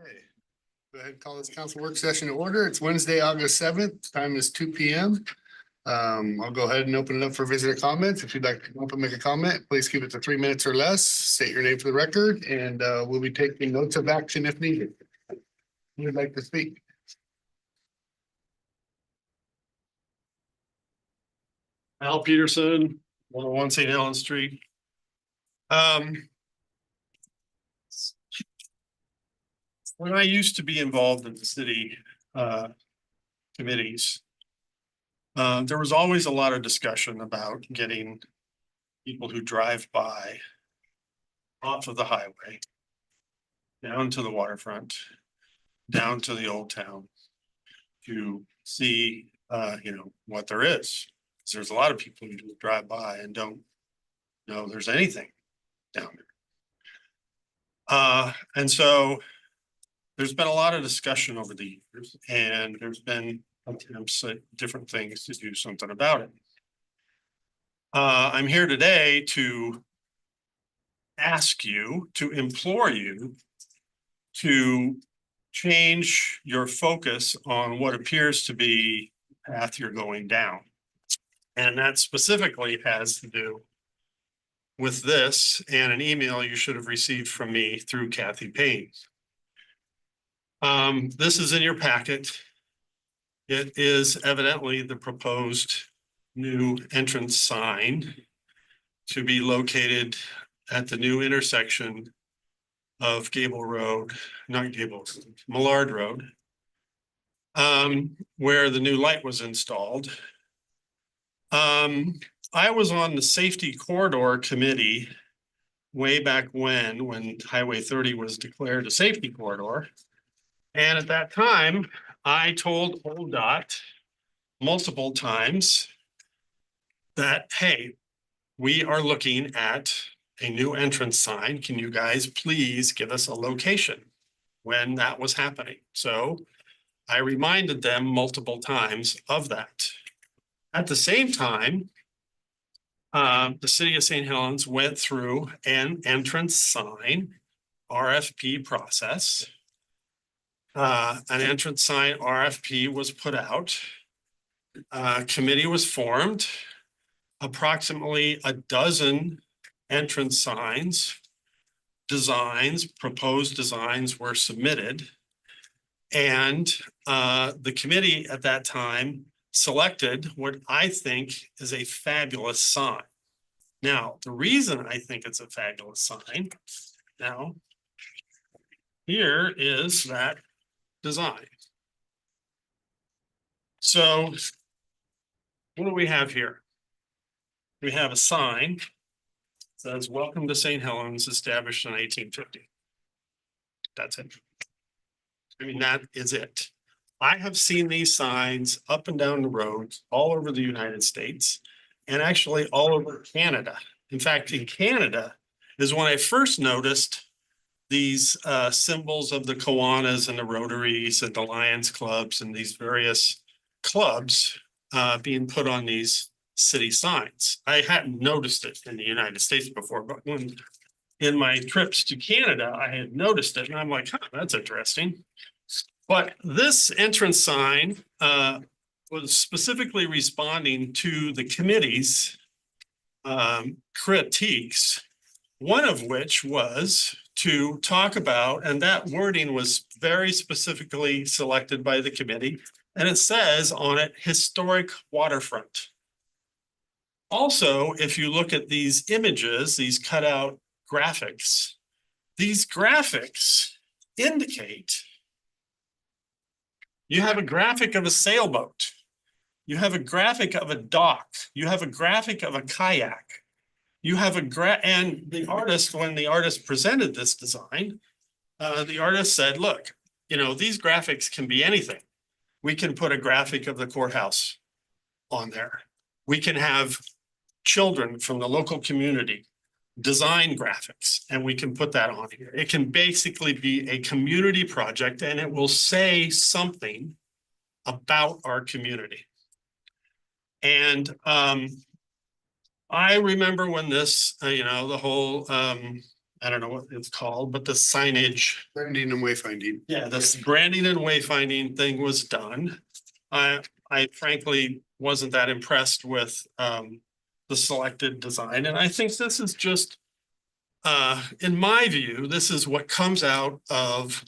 Okay. Go ahead and call this council work session to order. It's Wednesday, August 7th. Time is 2 p.m. I'll go ahead and open it up for visitor comments. If you'd like to come up and make a comment, please keep it to 3 minutes or less. State your name for the record, and we'll be taking notes of action if needed. Who would like to speak? Al Peterson, 101 St. Helens Street. When I used to be involved in the city committees, there was always a lot of discussion about getting people who drive by off of the highway, down to the waterfront, down to the old town to see, what there is. There's a lot of people who just drive by and don't know there's anything down there. And so there's been a lot of discussion over the years, and there's been attempts at different things to do something about it. I'm here today to ask you, to implore you to change your focus on what appears to be the path you're going down. And that specifically has to do with this and an email you should have received from me through Kathy Payne. This is in your packet. It is evidently the proposed new entrance sign to be located at the new intersection of Gable Road, not Gable, Millard Road, where the new light was installed. I was on the Safety Corridor Committee way back when Highway 30 was declared a safety corridor. And at that time, I told ODOT multiple times that, hey, we are looking at a new entrance sign. Can you guys please give us a location when that was happening? So I reminded them multiple times of that. At the same time, the city of St. Helens went through an entrance sign RFP process. An entrance sign RFP was put out. A committee was formed. Approximately a dozen entrance signs, proposed designs were submitted. And the committee at that time selected what I think is a fabulous sign. Now, the reason I think it's a fabulous sign, now, here is that design. So what do we have here? We have a sign that says, "Welcome to St. Helens, established in 1850. That's it. I mean, that is it. I have seen these signs up and down the roads all over the United States and actually all over Canada. In fact, in Canada is when I first noticed these symbols of the Kiwanis and the Rotaries and the Lions clubs and these various clubs being put on these city signs. I hadn't noticed it in the United States before, but when in my trips to Canada, I had noticed it and I'm like, huh, that's interesting. But this entrance sign was specifically responding to the committee's critiques, one of which was to talk about, and that wording was very specifically selected by the committee, and it says on it, historic waterfront. Also, if you look at these images, these cutout graphics, these graphics indicate you have a graphic of a sailboat, you have a graphic of a dock, you have a graphic of a kayak, you have and the artist, when the artist presented this design, the artist said, look, these graphics can be anything. We can put a graphic of the courthouse on there. We can have children from the local community design graphics, and we can put that on here. It can basically be a community project, and it will say something about our community. And I remember when this, the whole I don't know what it's called, but the signage. Branding and wayfinding. Yeah, this branding and wayfinding thing was done. I frankly wasn't that impressed with the selected design, and I think this is just in my view, this is what comes out of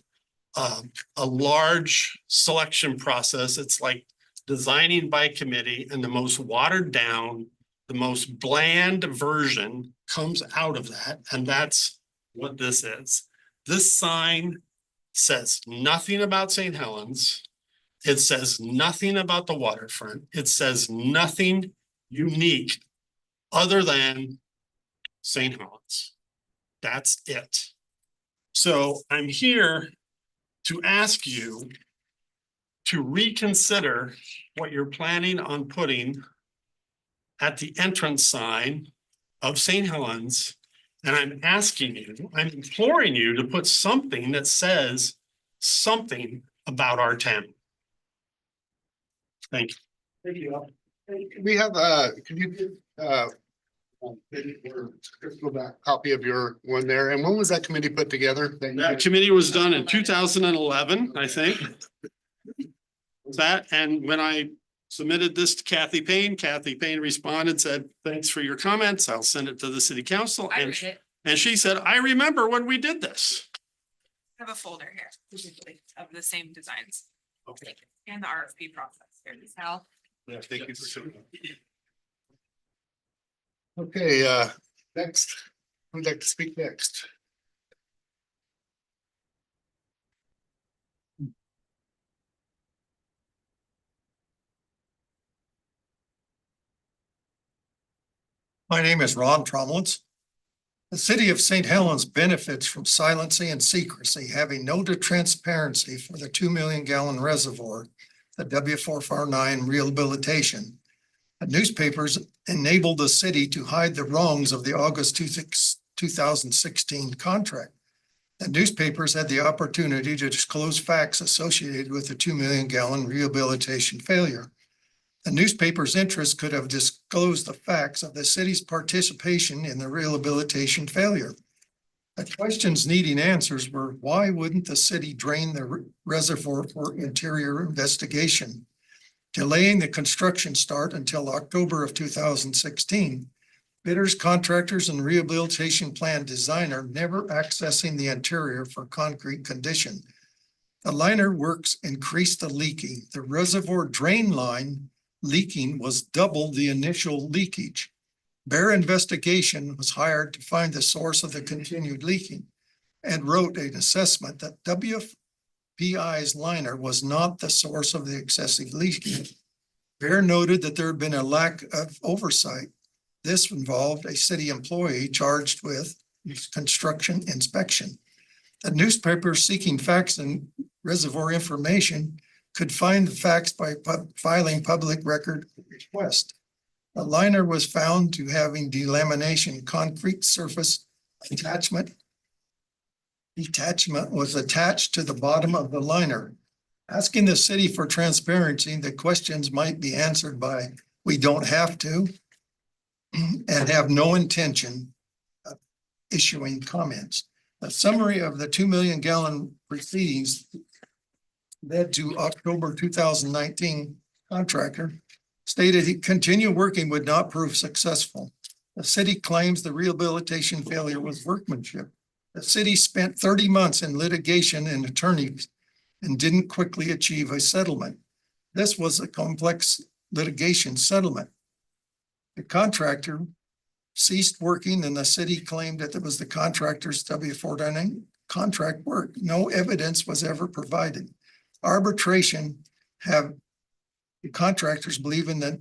a large selection process. It's like designing by committee, and the most watered down, the most bland version comes out of that, and that's what this is. This sign says nothing about St. Helens. It says nothing about the waterfront. It says nothing unique other than St. Helens. That's it. So I'm here to ask you to reconsider what you're planning on putting at the entrance sign of St. Helens. And I'm asking you, I'm imploring you to put something that says something about our town. Thank you. Thank you. We have, could you give, go back, copy of your one there, and when was that committee put together? That committee was done in 2011, I think. That, and when I submitted this to Kathy Payne responded, said, thanks for your comments. I'll send it to the city council. I read it. And she said, I remember when we did this. I have a folder here usually of the same designs Okay. and the RFP process. Here, Sal. Yeah, thank you. Okay, next, who'd like to speak next? My name is Ron Tromlins. The city of St. Helens benefits from silency and secrecy, having no transparency for the 2 million gallon reservoir, the W449 rehabilitation. The newspapers enabled the city to hide the wrongs of the August 2016 contract. The newspapers had the opportunity to disclose facts associated with the 2 million gallon rehabilitation failure. The newspaper's interest could have disclosed the facts of the city's participation in the rehabilitation failure. The questions needing answers were, why wouldn't the city drain the reservoir for interior investigation? Delaying the construction start until October of 2016. Bidders, contractors, and rehabilitation plan designer never accessing the interior for concrete condition. The liner works increased the leaking. The reservoir drain line leaking was double the initial leakage. Bear Investigation was hired to find the source of the continued leaking and wrote an assessment that WPI's liner was not the source of the excessive leaking. Bear noted that there had been a lack of oversight. This involved a city employee charged with construction inspection. The newspaper seeking facts and reservoir information could find the facts by filing public record request. The liner was found to having delamination concrete surface attachment. Detachment was attached to the bottom of the liner. Asking the city for transparency, the questions might be answered by, we don't have to, and have no intention of issuing comments. A summary of the 2 million gallon proceedings led to October 2019 contractor stated he continued working would not prove successful. The city claims the rehabilitation failure was workmanship. The city spent 30 months in litigation and attorneys and didn't quickly achieve a settlement. This was a complex litigation settlement. The contractor ceased working and the city claimed that it was the contractor's W499 contract work. No evidence was ever provided. Arbitration have the contractors believing that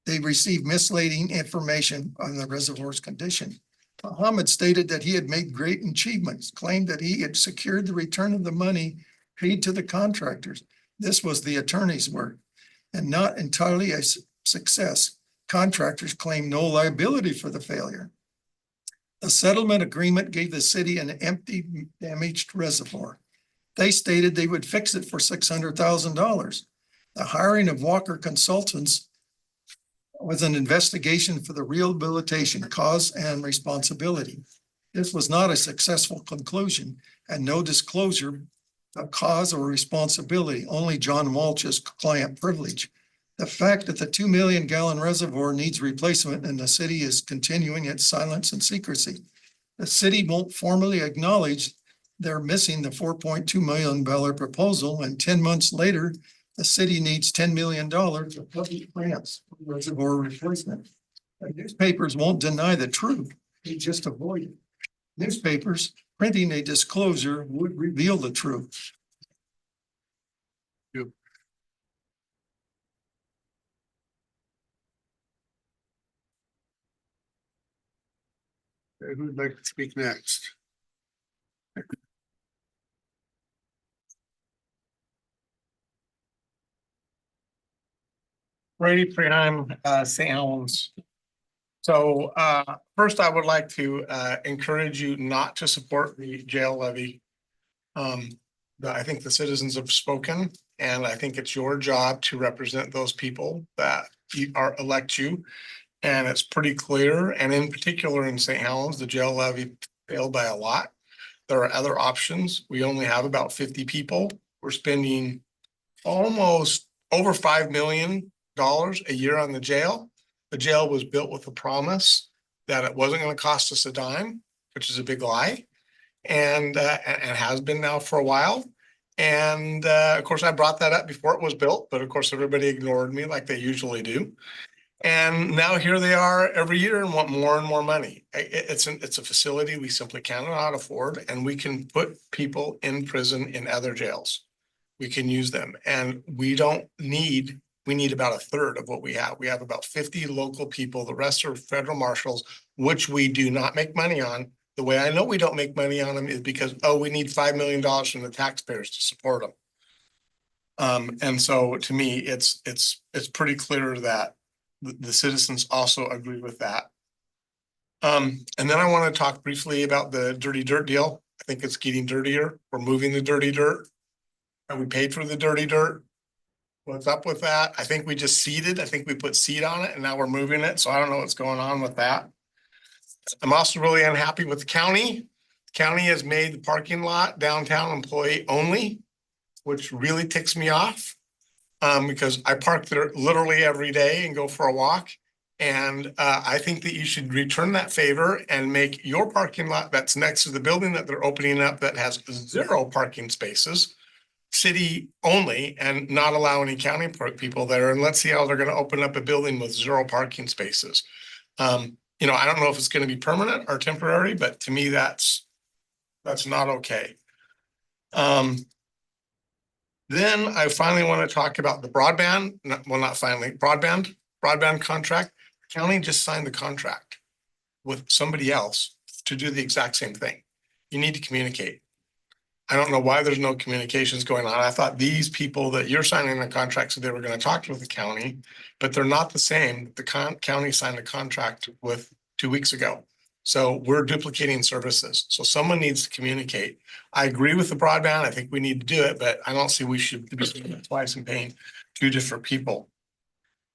they received misleading information on the reservoir's condition. Muhammad stated that he had made great achievements, claimed that he had secured the return of the money paid to the contractors. This was the attorney's work and not entirely a success. Contractors claimed no liability for the failure. The settlement agreement gave the city an empty, damaged reservoir. They stated they would fix it for $600,000. The hiring of Walker Consultants was an investigation for the rehabilitation cause and responsibility. This was not a successful conclusion and no disclosure of cause or responsibility, only John Walsh's client privilege. The fact that the 2 million-gallon reservoir needs replacement and the city is continuing its silence and secrecy. The city won't formally acknowledge they're missing the $4.2 million proposal, and 10 months later, the city needs $10 million of public grants for reservoir replacement. The newspapers won't deny the truth, they just avoid it. Newspapers printing a disclosure would reveal the truth. Okay, who'd like to speak next? Brady Preheim, St. Helens. So first, I would like to encourage you not to support the jail levy. I think the citizens have spoken, and I think it's your job to represent those people that elect you. And it's pretty clear, and in particular in St. Helens, the jail levy failed by a lot. There are other options. We only have about 50 people. We're spending almost over $5 million a year on the jail. The jail was built with a promise that it wasn't going to cost us a dime, which is a big lie, and has been now for a while. And of course, I brought that up before it was built, but of course, everybody ignored me like they usually do. And now here they are every year and want more and more money. It's a facility we simply cannot afford, and we can put people in prison in other jails. We can use them, and we need about a third of what we have. We have about 50 local people. The rest are federal marshals, which we do not make money on. The way I know we don't make money on them is because, we need $5 million from the taxpayers to support them. And so to me, it's pretty clear that the citizens also agree with that. And then I want to talk briefly about the dirty dirt deal. I think it's getting dirtier. We're moving the dirty dirt. And we paid for the dirty dirt. What's up with that? I think we just seeded. I think we put seed on it and now we're moving it. So I don't know what's going on with that. I'm also really unhappy with the county. The county has made the parking lot downtown employee only, which really ticks me off. Because I park there literally every day and go for a walk. And I think that you should return that favor and make your parking lot that's next to the building that they're opening up that has 0 parking spaces city only, and not allow any county people there. And let's see how they're going to open up a building with 0 parking spaces. I don't know if it's going to be permanent or temporary, but to me, that's not okay. Then I finally want to talk about the broadband, broadband contract. The county just signed the contract with somebody else to do the exact same thing. You need to communicate. I don't know why there's no communications going on. I thought these people that you're signing the contract, so they were going to talk to the county, but they're not the same. The county signed a contract with 2 weeks ago. So we're duplicating services. So someone needs to communicate. I agree with the broadband. I think we need to do it, but I don't see we should be doing it twice and paying 2 different people.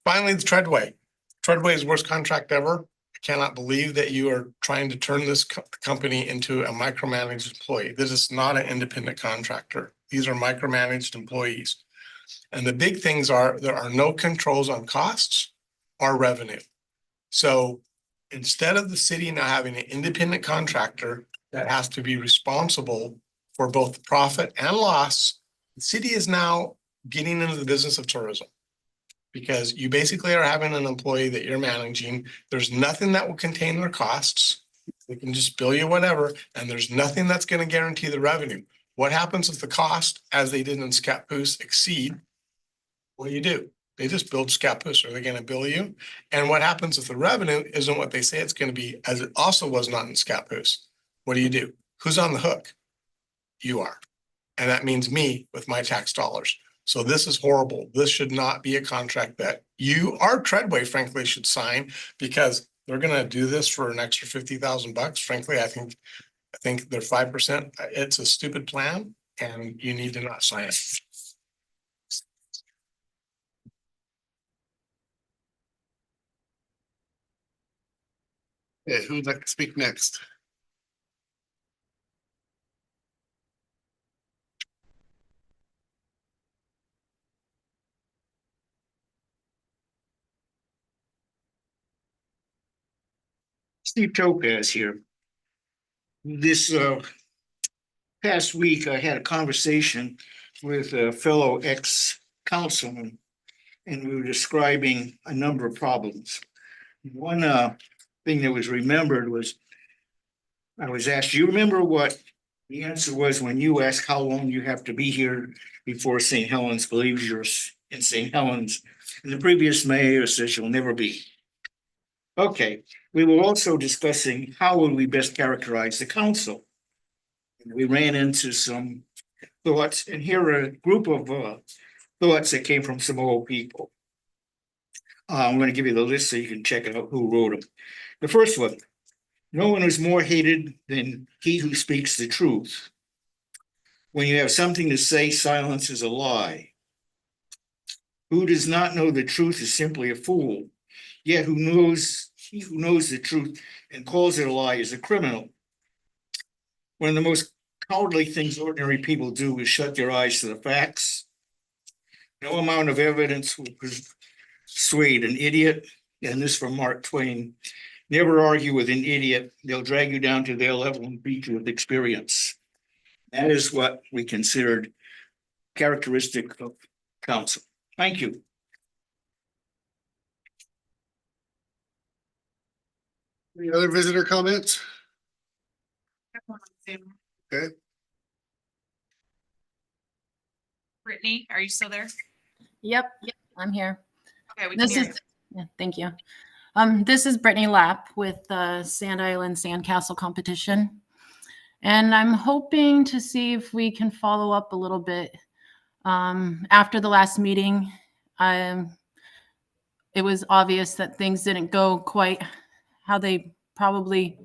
Finally, the Treadway. Treadway is the worst contract ever. I cannot believe that you are trying to turn this company into a micromanaged employee. This is not an independent contractor. These are micromanaged employees. And the big things are there are no controls on costs or revenue. So instead of the city now having an independent contractor that has to be responsible for both profit and loss, the city is now getting into the business of tourism. Because you basically are having an employee that you're managing. There's nothing that will contain their costs. They can just bill you whatever, and there's nothing that's going to guarantee the revenue. What happens if the cost, as they did in Scappoose, exceed? What do? They just build Scappoose. Are they going to bill you? And what happens if the revenue isn't what they say it's going to be, as it also was not in Scappoose? What do? Who's on the hook? You are. And that means me with my tax dollars. So this is horrible. This should not be a contract that you, our Treadway, frankly, should sign, because they're going to do this for an extra $50,000. Frankly, I think they're 5%. It's a stupid plan, and you need to not sign it. Yeah, who'd like to speak next? Steve Topaz here. This past week, I had a conversation with a fellow ex-councilman, and we were describing a number of problems. One thing that was remembered was I was asked, do you remember what the answer was when you asked how long you have to be here before St. Helens believes you're in St. Helens? And the previous mayor says you'll never be. Okay, we were also discussing how would we best characterize the council. And we ran into some thoughts, and here are a group of thoughts that came from some old people. I'm going to give you the list so you can check out who wrote them. The first one, no one is more hated than he who speaks the truth. When you have something to say, silence is a lie. Who does not know the truth is simply a fool. Yet he who knows the truth and calls it a lie is a criminal. One of the most cowardly things ordinary people do is shut their eyes to the facts. No amount of evidence will persuade an idiot, and this from Mark Twain. Never argue with an idiot. They'll drag you down to their level and beat you with experience. That is what we considered characteristic of council. Thank you. Any other visitor comments? Okay. Brittany, are you still there? Yep, I'm here. Okay, we can This hear is, you. yeah, thank you. This is Brittany Lapp with the Sand Island Sandcastle Competition. And I'm hoping to see if we can follow up a little bit. After the last meeting, it was obvious that things didn't go quite how they probably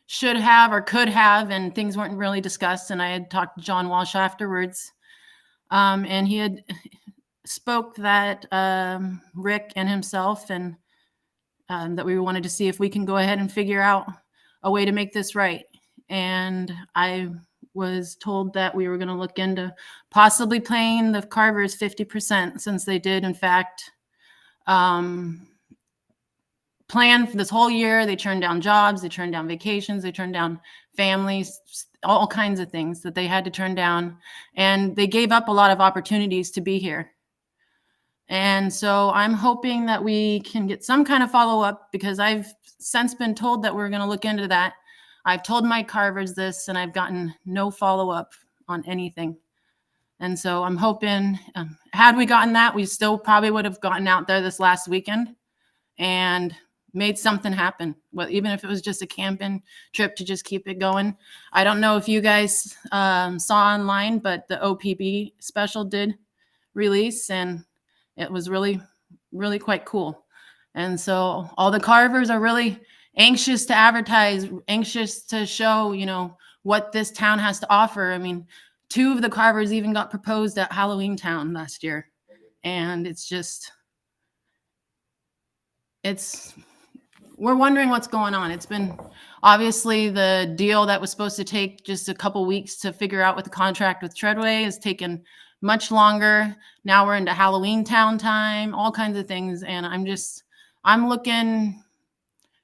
should have or could have, and things weren't really discussed. And I had talked to John Walsh afterwards, and he had spoke that Rick and himself and that we wanted to see if we can go ahead and figure out a way to make this right. And I was told that we were going to look into possibly paying the carvers 50%, since they did, in fact, plan for this whole year. They turned down jobs, they turned down vacations, they turned down families, all kinds of things that they had to turn down. And they gave up a lot of opportunities to be here. And so I'm hoping that we can get some kind of follow-up, because I've since been told that we're going to look into that. I've told my carvers this, and I've gotten no follow-up on anything. And so I'm hoping, had we gotten that, we still probably would have gotten out there this last weekend and made something happen. Well, even if it was just a camping trip to just keep it going. I don't know if you guys saw online, but the OPB special did release, and it was really, really quite cool. And so all the carvers are really anxious to advertise, anxious to show, you know, what this town has to offer. I mean, 2 of the carvers even got proposed at Halloween Town last year. And it's just, we're wondering what's going on. It's been obviously the deal that was supposed to take just a couple weeks to figure out with the contract with Treadway has taken much longer. Now we're into Halloween Town time, all kinds of things. And I'm looking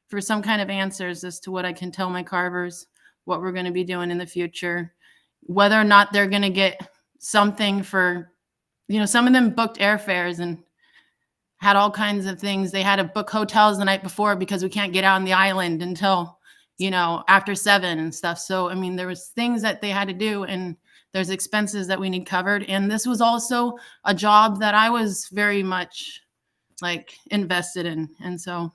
for some kind of answers as to what I can tell my carvers, what we're going to be doing in the future, whether or not they're going to get something for, you know, some of them booked airfares and had all kinds of things. They had to book hotels the night before because we can't get out on the island until, you know, after 7 and stuff. So, I mean, there was things that they had to do, and there's expenses that we need covered. And this was also a job that I was very much like invested in. And so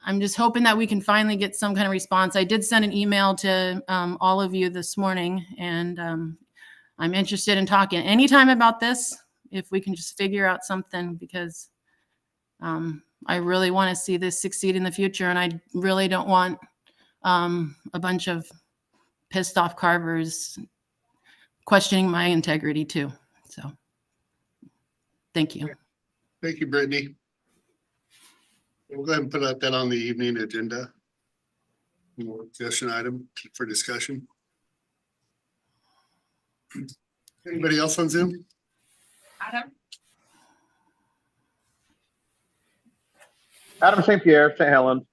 I'm just hoping that we can finally get some kind of response. I did send an email to all of you this morning, and I'm interested in talking anytime about this, if we can just figure out something, because I really want to see this succeed in the future. And I really don't want a bunch of pissed off carvers questioning my integrity too. So thank you. Thank you, Brittany. We'll go ahead and put that on the evening agenda. More discussion item for discussion. Anybody else on Zoom? Adam? Adam St. Pierre, St. Helens.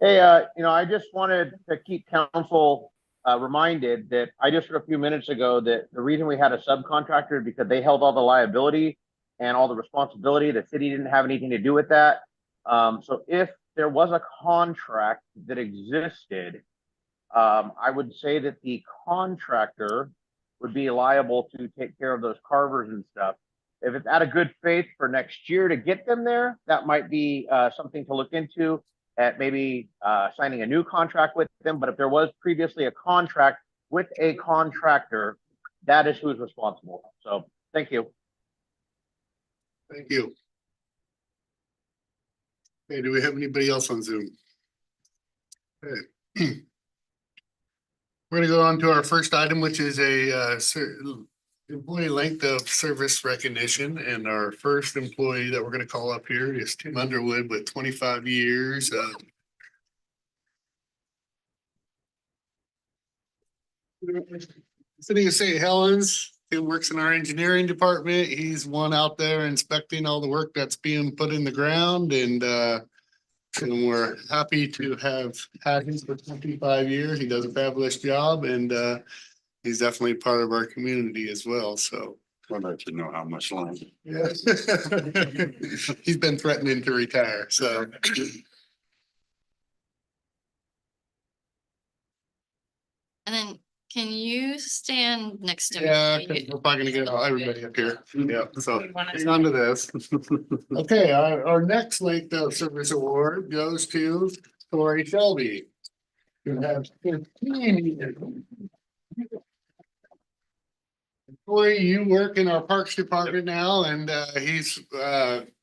Hey, I just wanted to keep council reminded that I just heard a few minutes ago that the reason we had a subcontractor is because they held all the liability and all the responsibility. The city didn't have anything to do with that. So if there was a contract that existed, I would say that the contractor would be liable to take care of those carvers and stuff. If it's out of good faith for next year to get them there, that might be something to look into at maybe signing a new contract with them. But if there was previously a contract with a contractor, that is who's responsible. So thank you. Thank you. Hey, do we have anybody else on Zoom? Okay. We're gonna go on to our first item, which is a employee length of service recognition. And our first employee that we're gonna call up here is Tim Underwood with 25 years. City of St. Helens. Tim works in our engineering department. He's one out there inspecting all the work that's being put in the ground, and we're happy to have had him for 25 years. He does a fabulous job, and he's definitely part of our community as well, so. I'd like to know how much longer. Yeah. He's been threatening to retire, so. And then can you stand next to Yeah, me? 'cause we're probably gonna get everybody up here. Yeah, so hang on to this. Okay, our next length of service award goes to Tori Shelby. You have 15. Tori, you work in our Parks Department now, and he's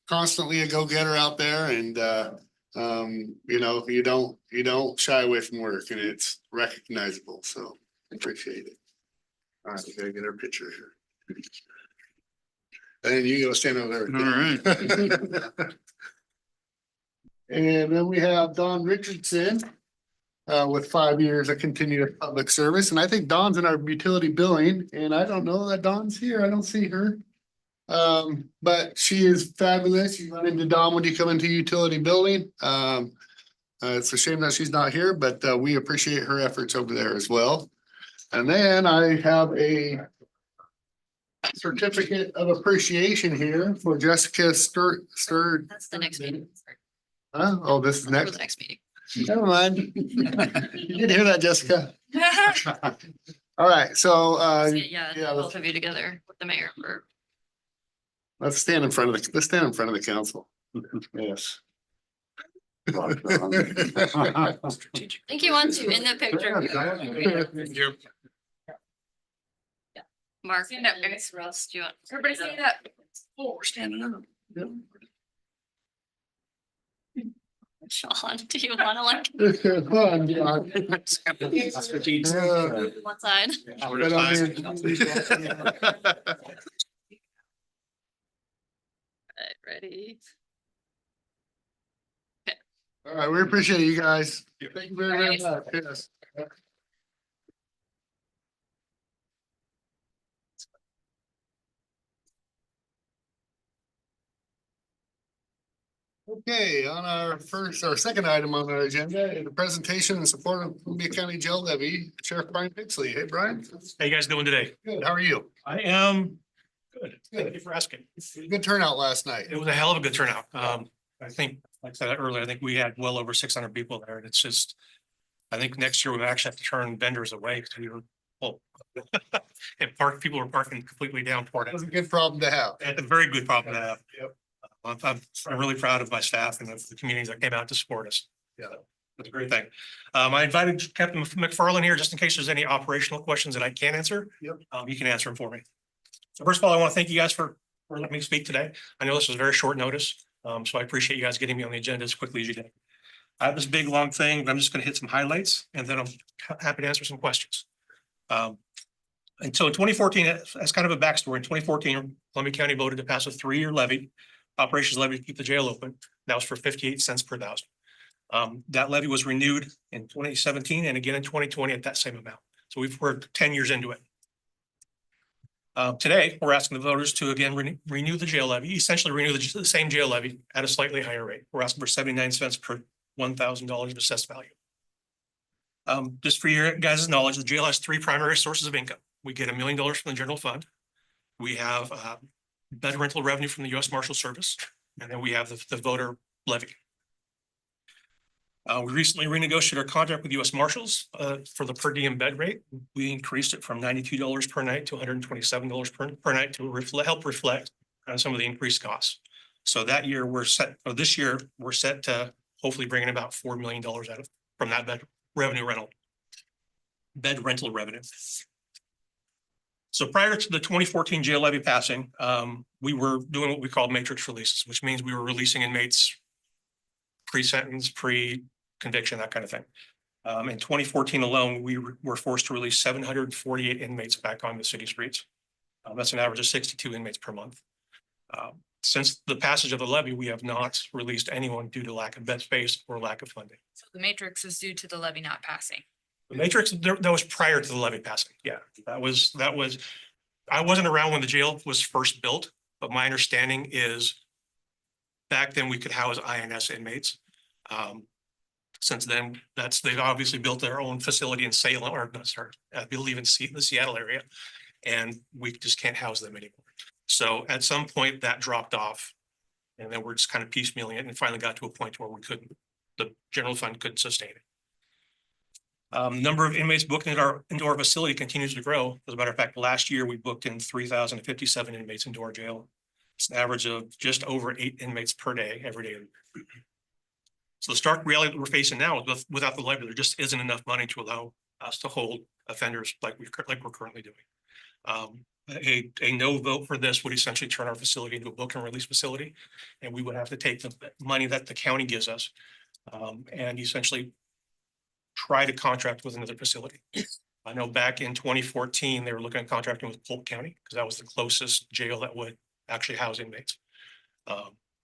constantly a go-getter out there, and you don't shy away from work, and it's recognizable, so appreciate it. All right, we gotta get our picture here. And you go stand over there. All right. And then we have Don Richardson with 5 years of continuous public service. And I think Dawn's in our utility billing, and I don't know that Dawn's here. I don't see her. But she is fabulous. You run into Dawn when you come into utility building. It's a shame that she's not here, but we appreciate her efforts over there as well. And then I have a certificate of appreciation here for Jessica Sturd. That's the next meeting. Huh? Oh, this is For next. the next meeting. Never mind. You didn't hear that, Jessica? All right, so Yeah, yeah, both of you together with the mayor for. let's stand in front of the council. Yes. I think you want to in the picture. Mark, Stand up, and Russ, do you want? Everybody stand up. Oh, we're standing up. Sean, do you wanna like Fun, John. one side? Right, ready? All right, we appreciate you guys. Thank you very much. Yes. Okay, on our second item on our agenda, is a presentation in support of Columbia County Jail Levy, Sheriff Brian Pixley. Hey, Brian. How you guys doing today? Good, how are you? I am good. Thank you for asking. Good turnout last night. It was a hell of a good turnout. I think, like I said earlier, I think we had well over 600 people there, and it's just, I think next year we actually have to turn vendors away because we were full. And people were parking completely down toward That was it. a good problem to have. It's a very good problem to have. Yep. I'm really proud of my staff and of the communities that came out to support us. Yeah. It's a great thing. I invited Captain McFarland here just in case there's any operational questions that I can't answer. Yep. You can answer them for me. So first of all, I want to thank you guys for letting me speak today. I know this was very short notice, so I appreciate you guys getting me on the agenda as quickly as you did. I have this big, long thing, but I'm just going to hit some highlights and then I'm happy to answer some questions. And so in 2014, as kind of a backstory, in 2014, Columbia County voted to pass a 3-year levy, operations levy to keep the jail open. That was for 58 cents per thousand. That levy was renewed in 2017 and again in 2020 at that same amount. So we're 10 years into it. Today, we're asking the voters to again renew the jail levy, essentially renew the same jail levy at a slightly higher rate. We're asking for 79 cents per $1,000 of assessed value. Just for your guys' knowledge, the jail has three primary sources of income. We get $1 million from the general fund. We have bed rental revenue from the U.S. Marshal Service, and then we have the voter levy. We recently renegotiated our contract with U.S. Marshals for the per diem bed rate. We increased it from $92 per night to $127 per night to help reflect on some of the increased costs. So that year this year we're set to hopefully bring in about $4 million from that bed rental revenue. So prior to the 2014 jail levy passing, we were doing what we called matrix releases, which means we were releasing inmates pre-sentence, pre-conviction, that kind of thing. In 2014 alone, we were forced to release 748 inmates back on the city streets. That's an average of 62 inmates per month. Since the passage of the levy, we have not released anyone due to lack of bed space or lack of funding. So the matrix is due to the levy not passing. The matrix, that was prior to the levy passing. Yeah, that was, I wasn't around when the jail was first built, but my understanding is back then we could house INS inmates. Since then, they've obviously built their own facility in Salem, or no, sorry, I believe in the Seattle area, and we just can't house them anymore. So at some point that dropped off, and then we're just kind of piecemealing it, and finally got to a point where the general fund couldn't sustain it. Number of inmates booked into our facility continues to grow. As a matter of fact, last year we booked in 3,057 inmates into our jail. It's an average of just over 8 inmates per day, every day. So the stark reality that we're facing now is without the levy, there just isn't enough money to allow us to hold offenders like we're currently doing. A no vote for this would essentially turn our facility into a book and release facility, and we would have to take the money that the county gives us and essentially try to contract with another facility. I know back in 2014, they were looking at contracting with Polk County because that was the closest jail that would actually house inmates.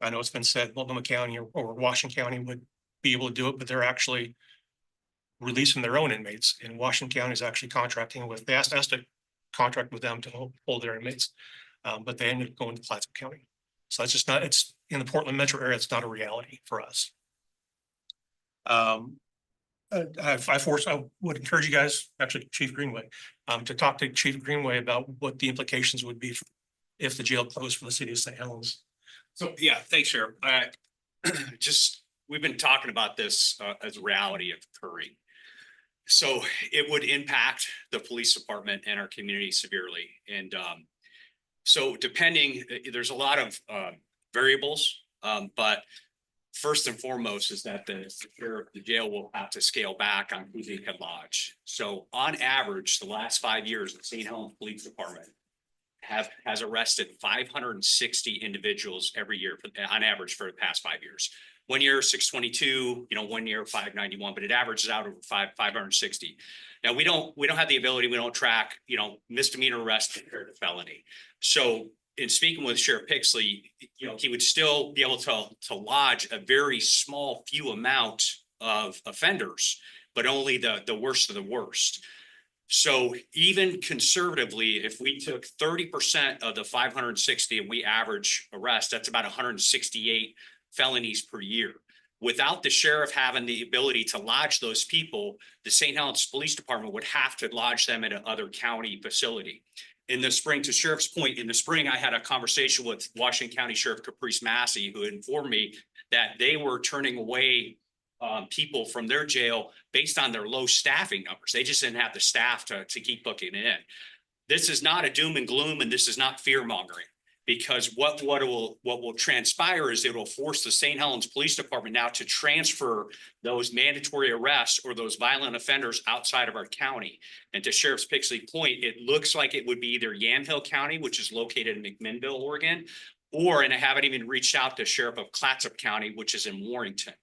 I know it's been said Multnomah County or Washington County would be able to do it, but they're actually releasing their own inmates, and Washington County is actually contracting with, they asked us to contract with them to hold their inmates, but they ended up going to Clatsop County. So that's just not, it's in the Portland metro area, it's not a reality for us. I would encourage you guys, actually Chief Greenway, to talk to Chief Greenway about what the implications would be if the jail closed for the city of St. Helens. So, yeah, thanks, Sheriff. We've been talking about this as a reality of occurring. So it would impact the police department and our community severely. And so depending, there's a lot of variables, but first and foremost is that the jail will have to scale back on who they can lodge. So on average, the last 5 years, the St. Helens Police Department has arrested 560 individuals every year on average for the past 5 years. 1 year, 622, 1 year, 591, but it averages out over 560. Now we don't have the ability, we don't track, misdemeanor arrest compared to felony. So in speaking with Sheriff Pixley, he would still be able to lodge a very small few amount of offenders, but only the worst of the worst. So even conservatively, if we took 30% of the 560 and we average arrest, that's about 168 felonies per year. Without the sheriff having the ability to lodge those people, the St. Helens Police Department would have to lodge them in another county facility. In the spring, to Sheriff's point, in the spring, I had a conversation with Washington County Sheriff Caprice Massey, who informed me that they were turning away people from their jail based on their low staffing numbers. They just didn't have the staff to keep booking it in. This is not a doom and gloom, and this is not fear mongering, because what will transpire is it will force the St. Helens Police Department now to transfer those mandatory arrests or those violent offenders outside of our county. And to Sheriff Pixley's point, it looks like it would be either Yamhill County, which is located in McMinnville, Oregon, and I haven't even reached out to Sheriff of Clatsop County, which is in Warrington.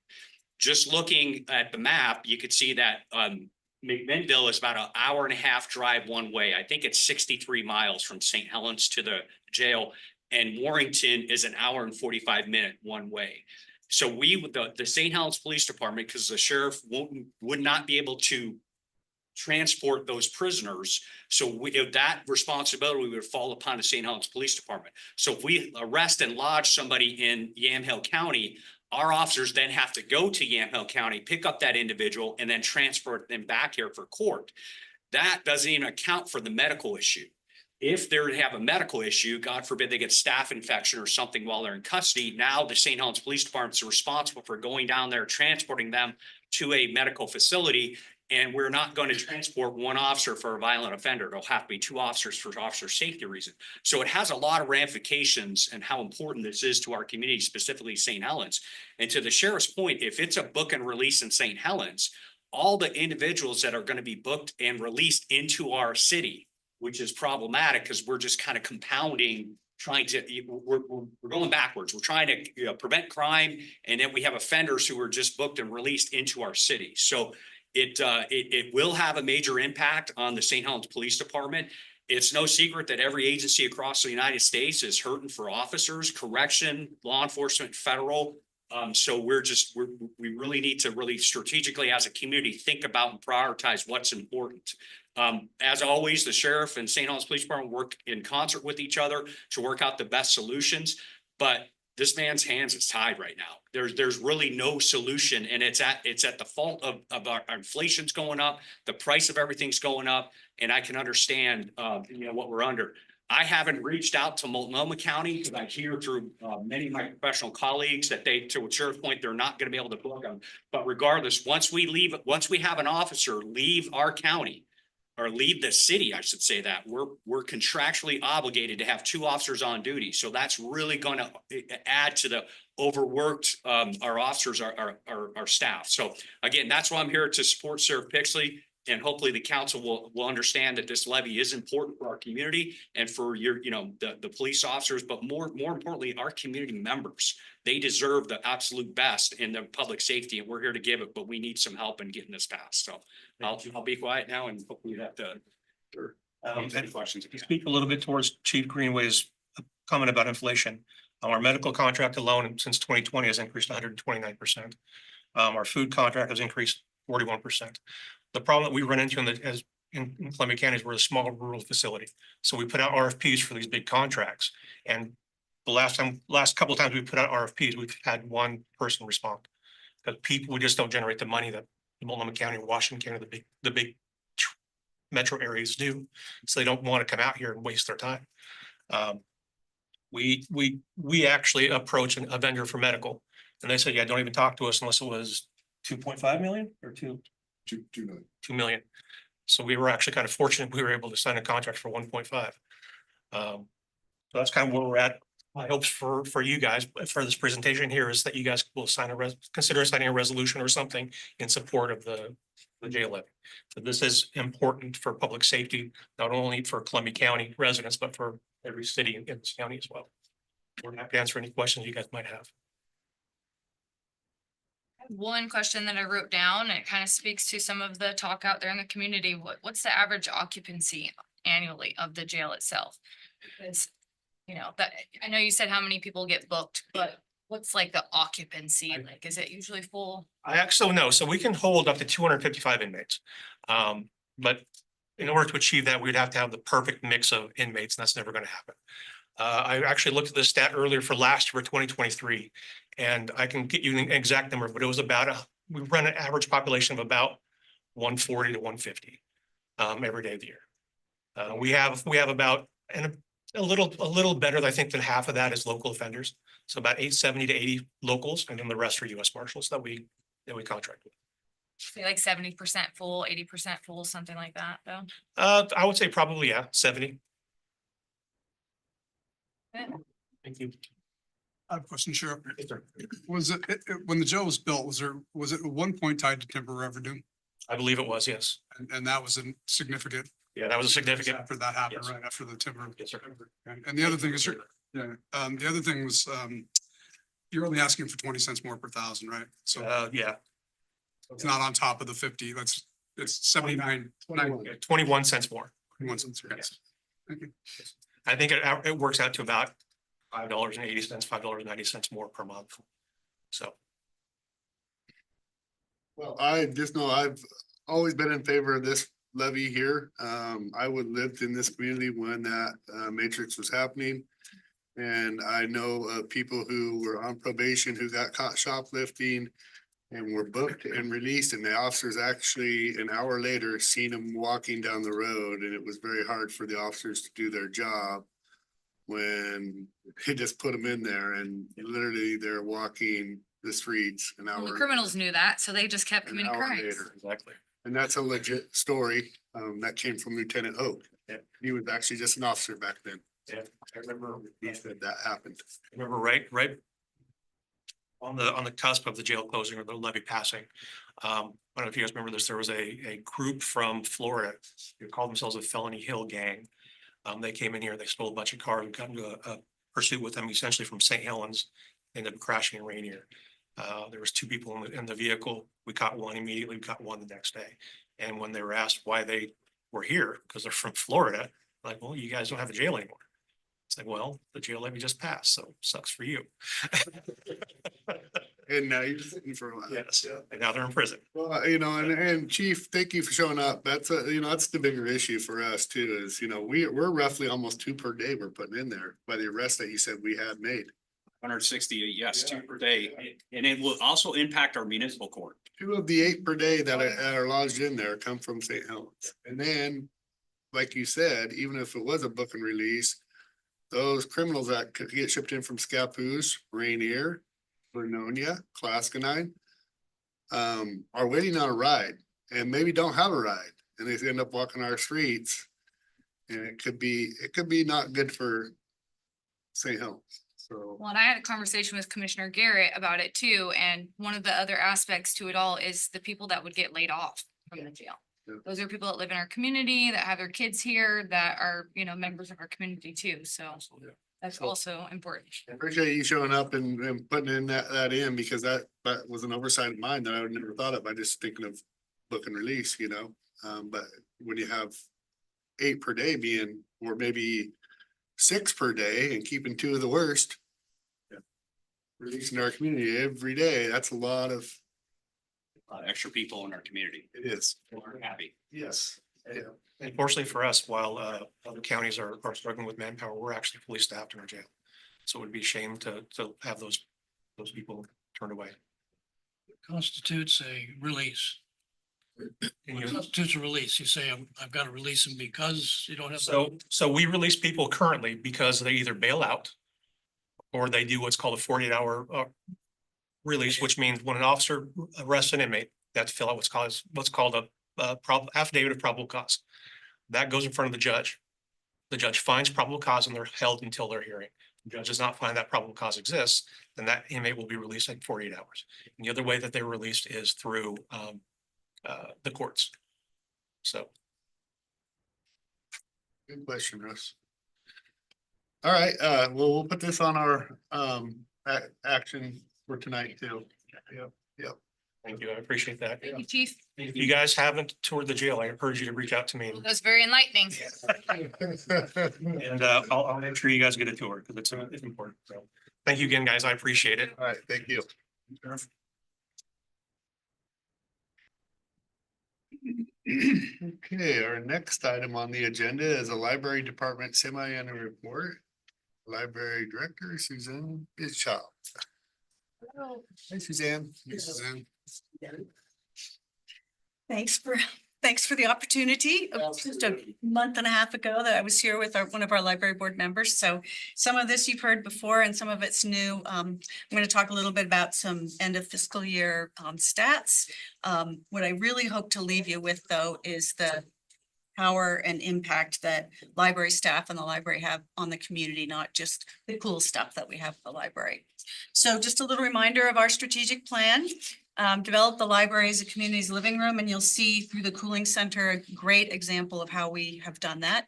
Just looking at the map, you could see that McMinnville is about an hour and a half drive one way. I think it's 63 miles from St. Helens to the jail, and Warrington is an hour and 45-minute one way. So the St. Helens Police Department, because the sheriff would not be able to transport those prisoners. So that responsibility would fall upon the St. Helens Police Department. So if we arrest and lodge somebody in Yamhill County, Our officers then have to go to Yamhill County, pick up that individual and then transfer them back here for court. That doesn't even account for the medical issue. If they have a medical issue, God forbid they get staph infection or something while they're in custody, now the St. Helens Police Department is responsible for going down there, transporting them to a medical facility. And we're not going to transport one officer for a violent offender. It'll have to be two officers for officer safety reason. So it has a lot of ramifications and how important this is to our community, specifically St. Helens. And to the sheriff's point, if it's a book and release in St. Helens, all the individuals that are going to be booked and released into our city, which is problematic because we're just kind of compounding, trying to, we're going backwards. We're trying to prevent crime. And then we have offenders who are just booked and released into our city. So it will have a major impact on the St. Helens Police Department. It's no secret that every agency across the United States is hurting for officers, correction, law enforcement, federal. So we really need to really strategically as a community think about and prioritize what's important. As always, the sheriff and St. Helens Police Department work in concert with each other to work out the best solutions. But this man's hands is tied right now. There's really no solution, and it's at the fault of our inflation's going up, the price of everything's going up, and I can understand what we're under. I haven't reached out to Multnomah County because I hear through many of my professional colleagues that to a sheriff's point, they're not going to be able to book them. But regardless, once we have an officer leave our county or leave the city, I should say that we're contractually obligated to have two officers on duty. So that's really going to add to the overworked our officers, our staff. So again, that's why I'm here to support Sheriff Pixley. And hopefully the council will understand that this levy is important for our community and for the police officers, but more importantly, our community members. They deserve the absolute best in the public safety, and we're here to give it, but we need some help in getting this passed. So I'll be quiet now and hopefully you have to any questions. To speak a little bit towards Chief Greenway's comment about inflation. Our medical contract alone since 2020 has increased 129%. Our food contract has increased 41%. The problem that we run into in Columbia County is we're a small rural facility. So we put out RFPs for these big contracts. And the last couple of times we put out RFPs, we've had one person respond. Because we just don't generate the money that Multnomah County or Washington County, the big metro areas do. So they don't want to come out here and waste their time. We actually approached a vendor for medical, and they said, yeah, don't even talk to us unless it was 2.5 million or 2 million. So we were actually kind of fortunate. We were able to sign a contract for 1.5. So that's kind of where we're at. My hopes for you guys for this presentation here is that you guys will consider signing a resolution or something in support of the jail levy. So this is important for public safety, not only for Columbia County residents, but for every city in this county as well. We're happy to answer any questions you guys might have. One question that I wrote down, it kind of speaks to some of the talk out there in the community. What's the average occupancy annually of the jail itself? Because, that I know you said how many people get booked, but what's like the occupancy? Like, is it usually full? I actually know. So we can hold up to 255 inmates. But in order to achieve that, we'd have to have the perfect mix of inmates, and that's never going to happen. I actually looked at this stat earlier for last year, 2023, and I can get you an exact number, but it was we run an average population of about 140 to 150 every day of the year. We have about, and a little better, I think, than half of that is local offenders. So about 70 to 80 locals, and then the rest are U.S. Marshals that we contract with. Say like 70% full, 80% full, something like that, though. I would say probably, yeah, 70. Thank you. I have a question, Sheriff. Was it when the jail was built, was it at one point tied to timber revenue? I believe it was, yes. And that was a significant. Yeah, that was a significant. After that happened, Yes. right after the timber. Yes, sir. And the other thing is, the other thing was, you're only asking for 20 cents more per thousand, right? So Yeah. it's not on top of the 50. It's 79. 21 cents more. 21 cents. Okay. Yes. Thank you. I think it works out to about $5.80, $5.90 more per month. So. Well, I just know I've always been in favor of this levy here. I lived in this community when that matrix was happening. And I know of people who were on probation who got caught shoplifting and were booked and released, and the officers actually an hour later seen them walking down the road, and it was very hard for the officers to do their job when they just put them in there and literally they're walking the streets an Well, hour. the criminals knew that, so they just kept an committing hour crimes. later. Exactly. And that's a legit story. That came from Lieutenant Hoke. Yeah. He was actually just an officer back then. Yeah, I remember, He said that happened. right on the cusp of the jail closing or the levy passing. I don't know if you guys remember this, there was a group from Florida who called themselves a Felony Hill Gang. They came in here, they stole a bunch of cars, got into a pursuit with them essentially from St. Helens, ended up crashing in Rainier. There was two people in the vehicle. We caught one immediately, we caught one the next day. And when they were asked why they were here, because they're from Florida, like, well, you guys don't have a jail anymore. It's like, well, the jail levy just passed, so sucks for you. And now you're sitting for a while. Yes, and now they're in prison. Well, and Chief, thank you for showing up. That's that's the bigger issue for us too, is, we're roughly almost 2 per day we're putting in there by the arrest that you said we had made. 160, yes, 2 per day. And it will also impact our municipal court. 2 of the 8 per day that are lodged in there come from St. Helens. And then, like you said, even if it was a book and release, those criminals that could get shipped in from Scappoose, Rainier, Vernonia, Clascanine, are waiting on a ride and maybe don't have a ride, and they end up walking our streets. And it could be not good for St. Helens. So, Well, and I had a conversation with Commissioner Garrett about it too, and one of the other aspects to it all is the people that would get laid off from the jail. Yeah. Those are people that live in our community, that have their kids here, that are, members of our community too, so that's So- also important. I appreciate you showing up and putting in that in, because that was an oversight of mine that I would never thought of by just thinking of book and release, but when you have 8 per day being, or maybe 6 per day and keeping 2 of the worst. Releasing our community every day, that's a lot of. Extra people in our community. It is. We're happy. Yes. Yeah. Unfortunately for us, while other counties are struggling with manpower, we're actually fully staffed in our jail. So it would be a shame to have those people turned away. Constitutes a release. And you- Constitutes a release. You say, I've got to release them because you don't have. So we release people currently because they either bail out or they do what's called a 48-hour release, which means when an officer arrests an inmate, they have to fill out what's called a affidavit of probable cause. That goes in front of the judge. The judge finds probable cause and they're held until their hearing. The judge does not find that probable cause exists, then that inmate will be released in 48 hours. And the other way that they're released is through the courts. So. Good question, Russ. All right, well, we'll put this on our action for tonight too. Yep. Thank you. I appreciate that. Thank you, Chief. If you guys haven't toured the jail, I encourage you to reach out to me. That was very enlightening. And I'll make sure you guys get a tour because it's important. So thank you again, guys. I appreciate it. All right, thank you. Okay, our next item on the agenda is a library department semi-annual report. Library Director Suzanne Bishop. Hey, Suzanne. Hey, Suzanne. Thanks for the opportunity. It was just a month and a half ago that I was here with one of our library board members. So some of this you've heard before and some of it's new. I'm going to talk a little bit about some end of fiscal year stats. What I really hope to leave you with though is the power and impact that library staff and the library have on the community, not just the cool stuff that we have at the library. So just a little reminder of our strategic plan. Develop the library as a community's living room, and you'll see through the cooling center a great example of how we have done that.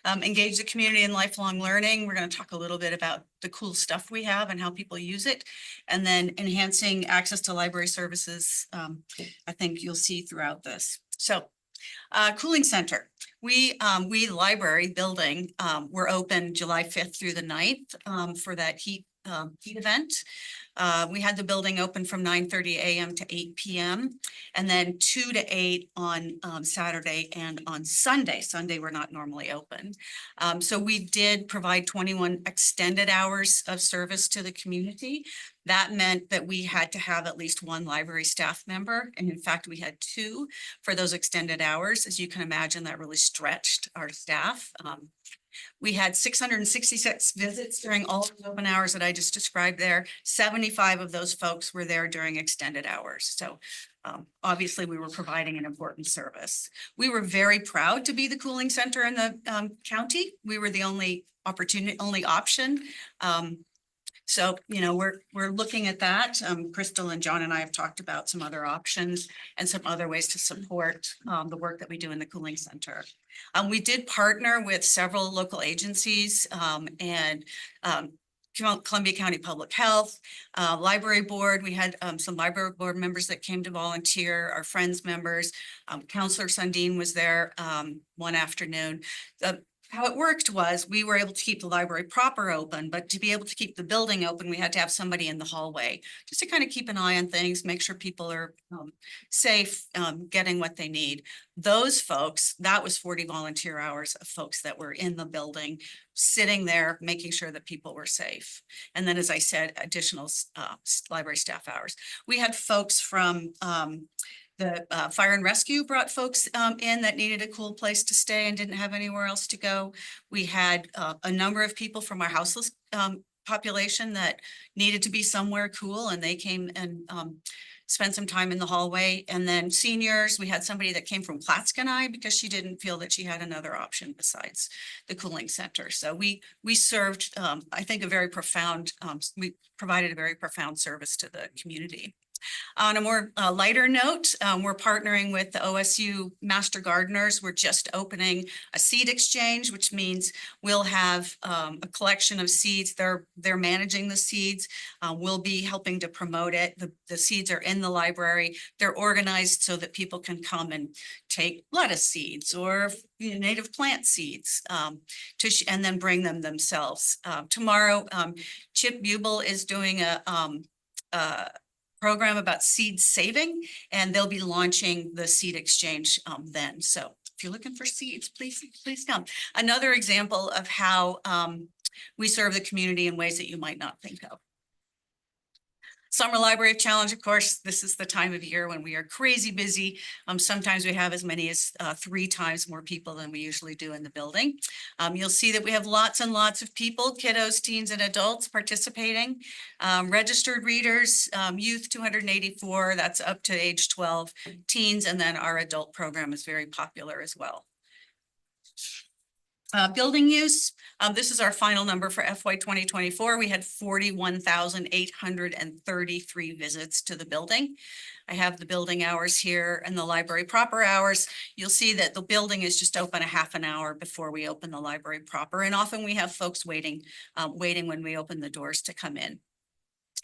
Engage the community in lifelong learning. We're going to talk a little bit about the cool stuff we have and how people use it, and then enhancing access to library services. I think you'll see throughout this. So cooling center. We library building, we're open July 5th through the 9th for that heat event. We had the building open from 9:30 a.m. to 8 p.m. and then 2 to 8 on Saturday and on Sunday. Sunday, we're not normally open. So we did provide 21 extended hours of service to the community. That meant that we had to have at least one library staff member. And in fact, we had 2 for those extended hours. As you can imagine, that really stretched our staff. We had 666 visits during all the open hours that I just described there. 75 of those folks were there during extended hours. So obviously we were providing an important service. We were very proud to be the cooling center in the county. We were the only option. So, we're looking at that. Crystal and John and I have talked about some other options and some other ways to support the work that we do in the cooling center. We did partner with several local agencies and Columbia County Public Health, Library Board. We had some library board members that came to volunteer, our Friends members. Counselor Sundin was there one afternoon. How it worked was we were able to keep the library proper open, but to be able to keep the building open, we had to have somebody in the hallway just to kind of keep an eye on things, make sure people are safe, getting what they need. Those folks, that was 40 volunteer hours of folks that were in the building, sitting there, making sure that people were safe. And then, as I said, additional library staff hours. We had folks from the fire and rescue brought folks in that needed a cool place to stay and didn't have anywhere else to go. We had a number of people from our houseless population that needed to be somewhere cool, and they came and spent some time in the hallway. And then seniors, we had somebody that came from Clatskanie because she didn't feel that she had another option besides the cooling center. So we served, I think, we provided a very profound service to the community. On a more lighter note, we're partnering with the OSU Master Gardeners. We're just opening a seed exchange, which means we'll have a collection of seeds. They're managing the seeds. We'll be helping to promote it. The seeds are in the library. They're organized so that people can come and take lettuce seeds or native plant seeds and then bring them themselves. Tomorrow, Chip Bubel is doing a program about seed saving, and they'll be launching the seed exchange then. So if you're looking for seeds, please come. Another example of how we serve the community in ways that you might not think of. Summer Library Challenge, of course, this is the time of year when we are crazy busy. Sometimes we have as many as 3 times more people than we usually do in the building. You'll see that we have lots and lots of people, kiddos, teens, and adults participating. Registered readers, youth 284, that's up to age 12, teens, and then our adult program is very popular as well. Building use, this is our final number for FY 2024. We had 41,833 visits to the building. I have the building hours here and the library proper hours. You'll see that the building is just open a half an hour before we open the library proper. And often we have folks waiting when we open the doors to come in.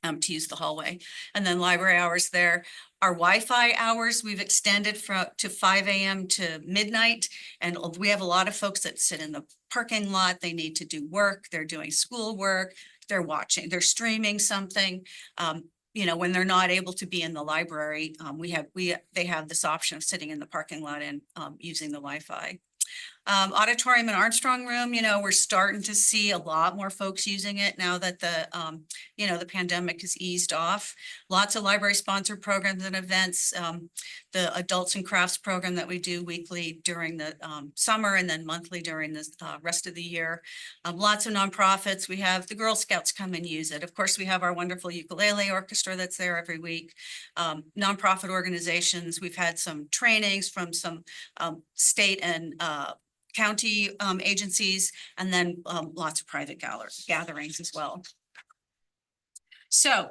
To use the hallway. And then library hours there. Our Wi-Fi hours, we've extended to 5 a.m. to midnight. And we have a lot of folks that sit in the parking lot. They need to do work. They're doing school work. They're watching, they're streaming something. When they're not able to be in the library, they have this option of sitting in the parking lot and using the Wi-Fi. Auditorium and Armstrong Room, we're starting to see a lot more folks using it now that the pandemic has eased off. Lots of library sponsored programs and events. The Adults and Crafts program that we do weekly during the summer and then monthly during the rest of the year. Lots of nonprofits. We have the Girl Scouts come and use it. Of course, we have our wonderful ukulele orchestra that's there every week. Nonprofit organizations. We've had some trainings from some state and county agencies, and then lots of private gatherings as well. So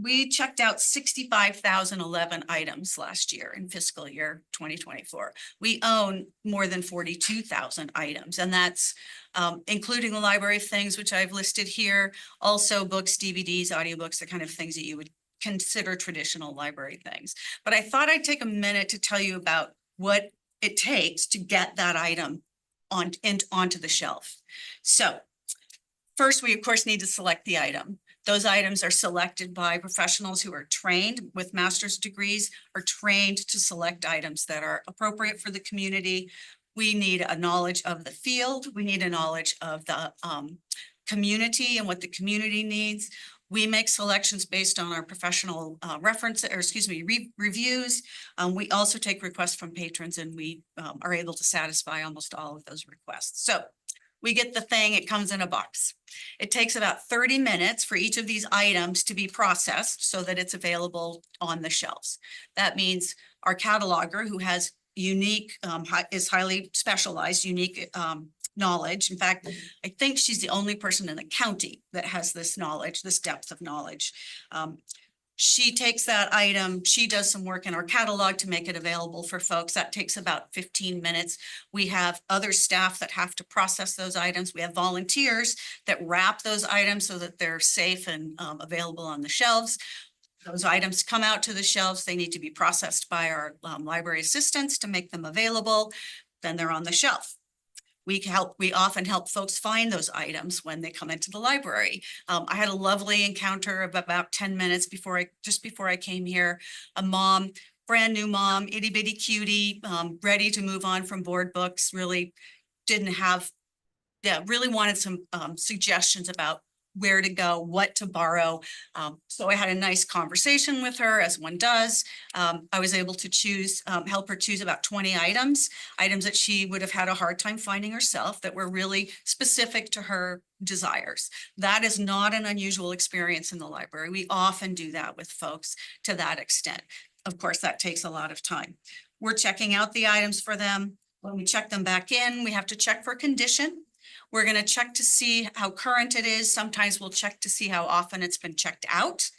we checked out 65,011 items last year in fiscal year 2024. We own more than 42,000 items, and that's including the library of things, which I've listed here, also books, DVDs, audiobooks, the kind of things that you would consider traditional library things. But I thought I'd take a minute to tell you about what it takes to get that item onto the shelf. So first, we of course need to select the item. Those items are selected by professionals who are trained with master's degrees, are trained to select items that are appropriate for the community. We need a knowledge of the field. We need a knowledge of the community and what the community needs. We make selections based on our professional reviews. We also take requests from patrons, and we are able to satisfy almost all of those requests. So we get the thing, it comes in a box. It takes about 30 minutes for each of these items to be processed so that it's available on the shelves. That means our cataloger, who has unique, is highly specialized, unique knowledge. In fact, I think she's the only person in the county that has this knowledge, this depth of knowledge. She takes that item, she does some work in our catalog to make it available for folks. That takes about 15 minutes. We have other staff that have to process those items. We have volunteers that wrap those items so that they're safe and available on the shelves. Those items come out to the shelves. They need to be processed by our library assistants to make them available. Then they're on the shelf. We often help folks find those items when they come into the library. I had a lovely encounter of about 10 minutes just before I came here. A mom, brand new mom, itty bitty cutie, ready to move on from board books, really really wanted some suggestions about where to go, what to borrow. So I had a nice conversation with her, as one does. I was able to help her choose about 20 items that she would have had a hard time finding herself, that were really specific to her desires. That is not an unusual experience in the library. We often do that with folks to that extent. Of course, that takes a lot of time. We're checking out the items for them. When we check them back in, we have to check for condition. We're going to check to see how current it is. Sometimes we'll check to see how often it's been checked out.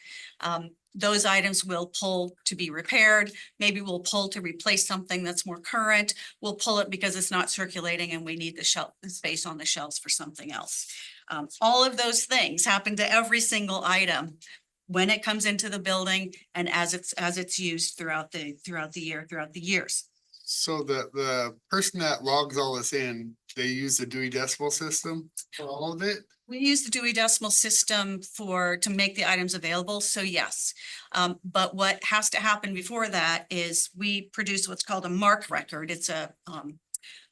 Those items will pull to be repaired. Maybe we'll pull to replace something that's more current. We'll pull it because it's not circulating and we need the space on the shelves for something else. All of those things happen to every single item when it comes into the building and as it's used throughout the years. So the person that logs all this in, they use the Dewey Decimal System for all of it? We use the Dewey Decimal System to make the items available, so yes. But what has to happen before that is we produce what's called a MARC record. It's a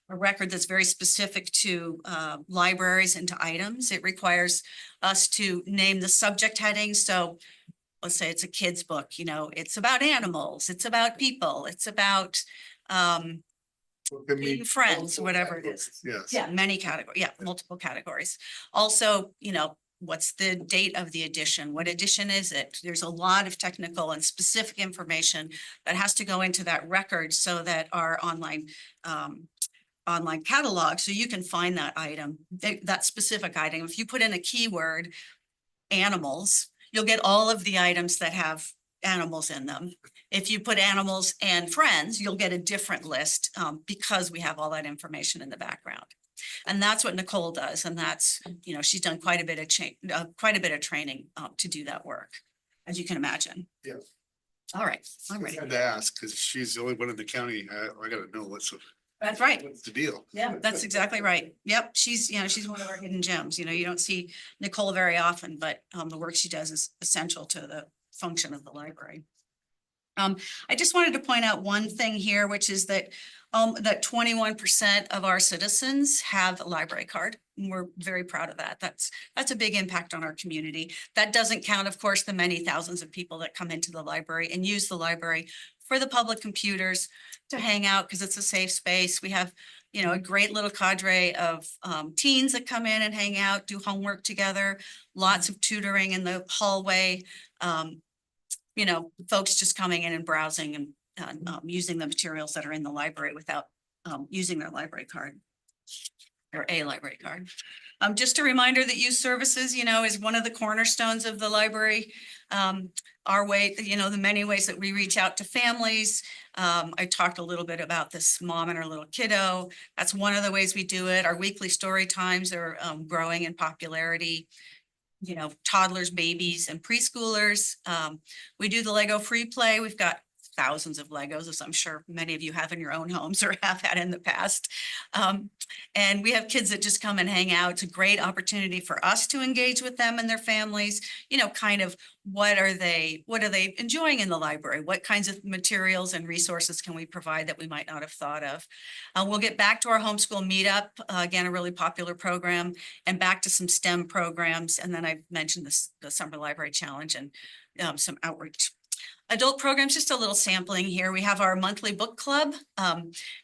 record that's very specific to libraries and to items. It requires us to name the subject heading. So let's say it's a kid's book, it's about animals, it's about people, it's about being friends, whatever it is. Yes. Yeah, many categories. Yeah, multiple categories. Also, what's the date of the edition? What edition is it? There's a lot of technical and specific information that has to go into that record so that our online catalog, so you can find that item, that specific item. If you put in a keyword, animals, you'll get all of the items that have animals in them. If you put animals and friends, you'll get a different list because we have all that information in the background. And that's what Nicole does. And that's, she's done quite a bit of training to do that work, as you can imagine. Yeah. All right, I'm ready. I had to ask because she's the only one in the county. I gotta know That's right. what's the deal. Yeah, that's exactly right. Yep, she's one of our hidden gems. You don't see Nicole very often, but the work she does is essential to the function of the library. I just wanted to point out one thing here, which is that 21% of our citizens have a library card. And we're very proud of that. That's a big impact on our community. That doesn't count, of course, the many thousands of people that come into the library and use the library for the public computers to hang out because it's a safe space. We have, a great little cadre of teens that come in and hang out, do homework together, lots of tutoring in the hallway. Folks just coming in and browsing and using the materials that are in the library without using their library card or a library card. Just a reminder that youth services, is one of the cornerstones of the library. Our way, the many ways that we reach out to families. I talked a little bit about this mom and her little kiddo. That's one of the ways we do it. Our weekly story times are growing in popularity. Toddlers, babies, and preschoolers. We do the Lego free play. We've got thousands of Legos, as I'm sure many of you have in your own homes or have had in the past. And we have kids that just come and hang out. It's a great opportunity for us to engage with them and their families, you know, kind of what are they enjoying in the library? What kinds of materials and resources can we provide that we might not have thought of? We'll get back to our homeschool meetup, again, a really popular program, and back to some STEM programs. And then I mentioned this, the Summer Library Challenge and some outreach. Adult programs, just a little sampling here. We have our monthly book club.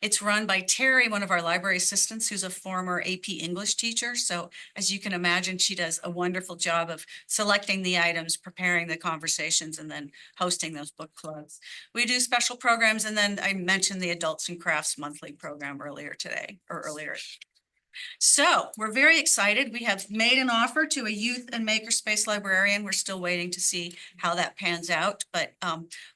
It's run by Terry, one of our library assistants, who's a former AP English teacher. So as you can imagine, she does a wonderful job of selecting the items, preparing the conversations, and then hosting those book clubs. We do special programs, and then I mentioned the Adults and Crafts monthly program earlier today, or earlier. So we're very excited. We have made an offer to a youth and makerspace librarian. We're still waiting to see how that pans out, but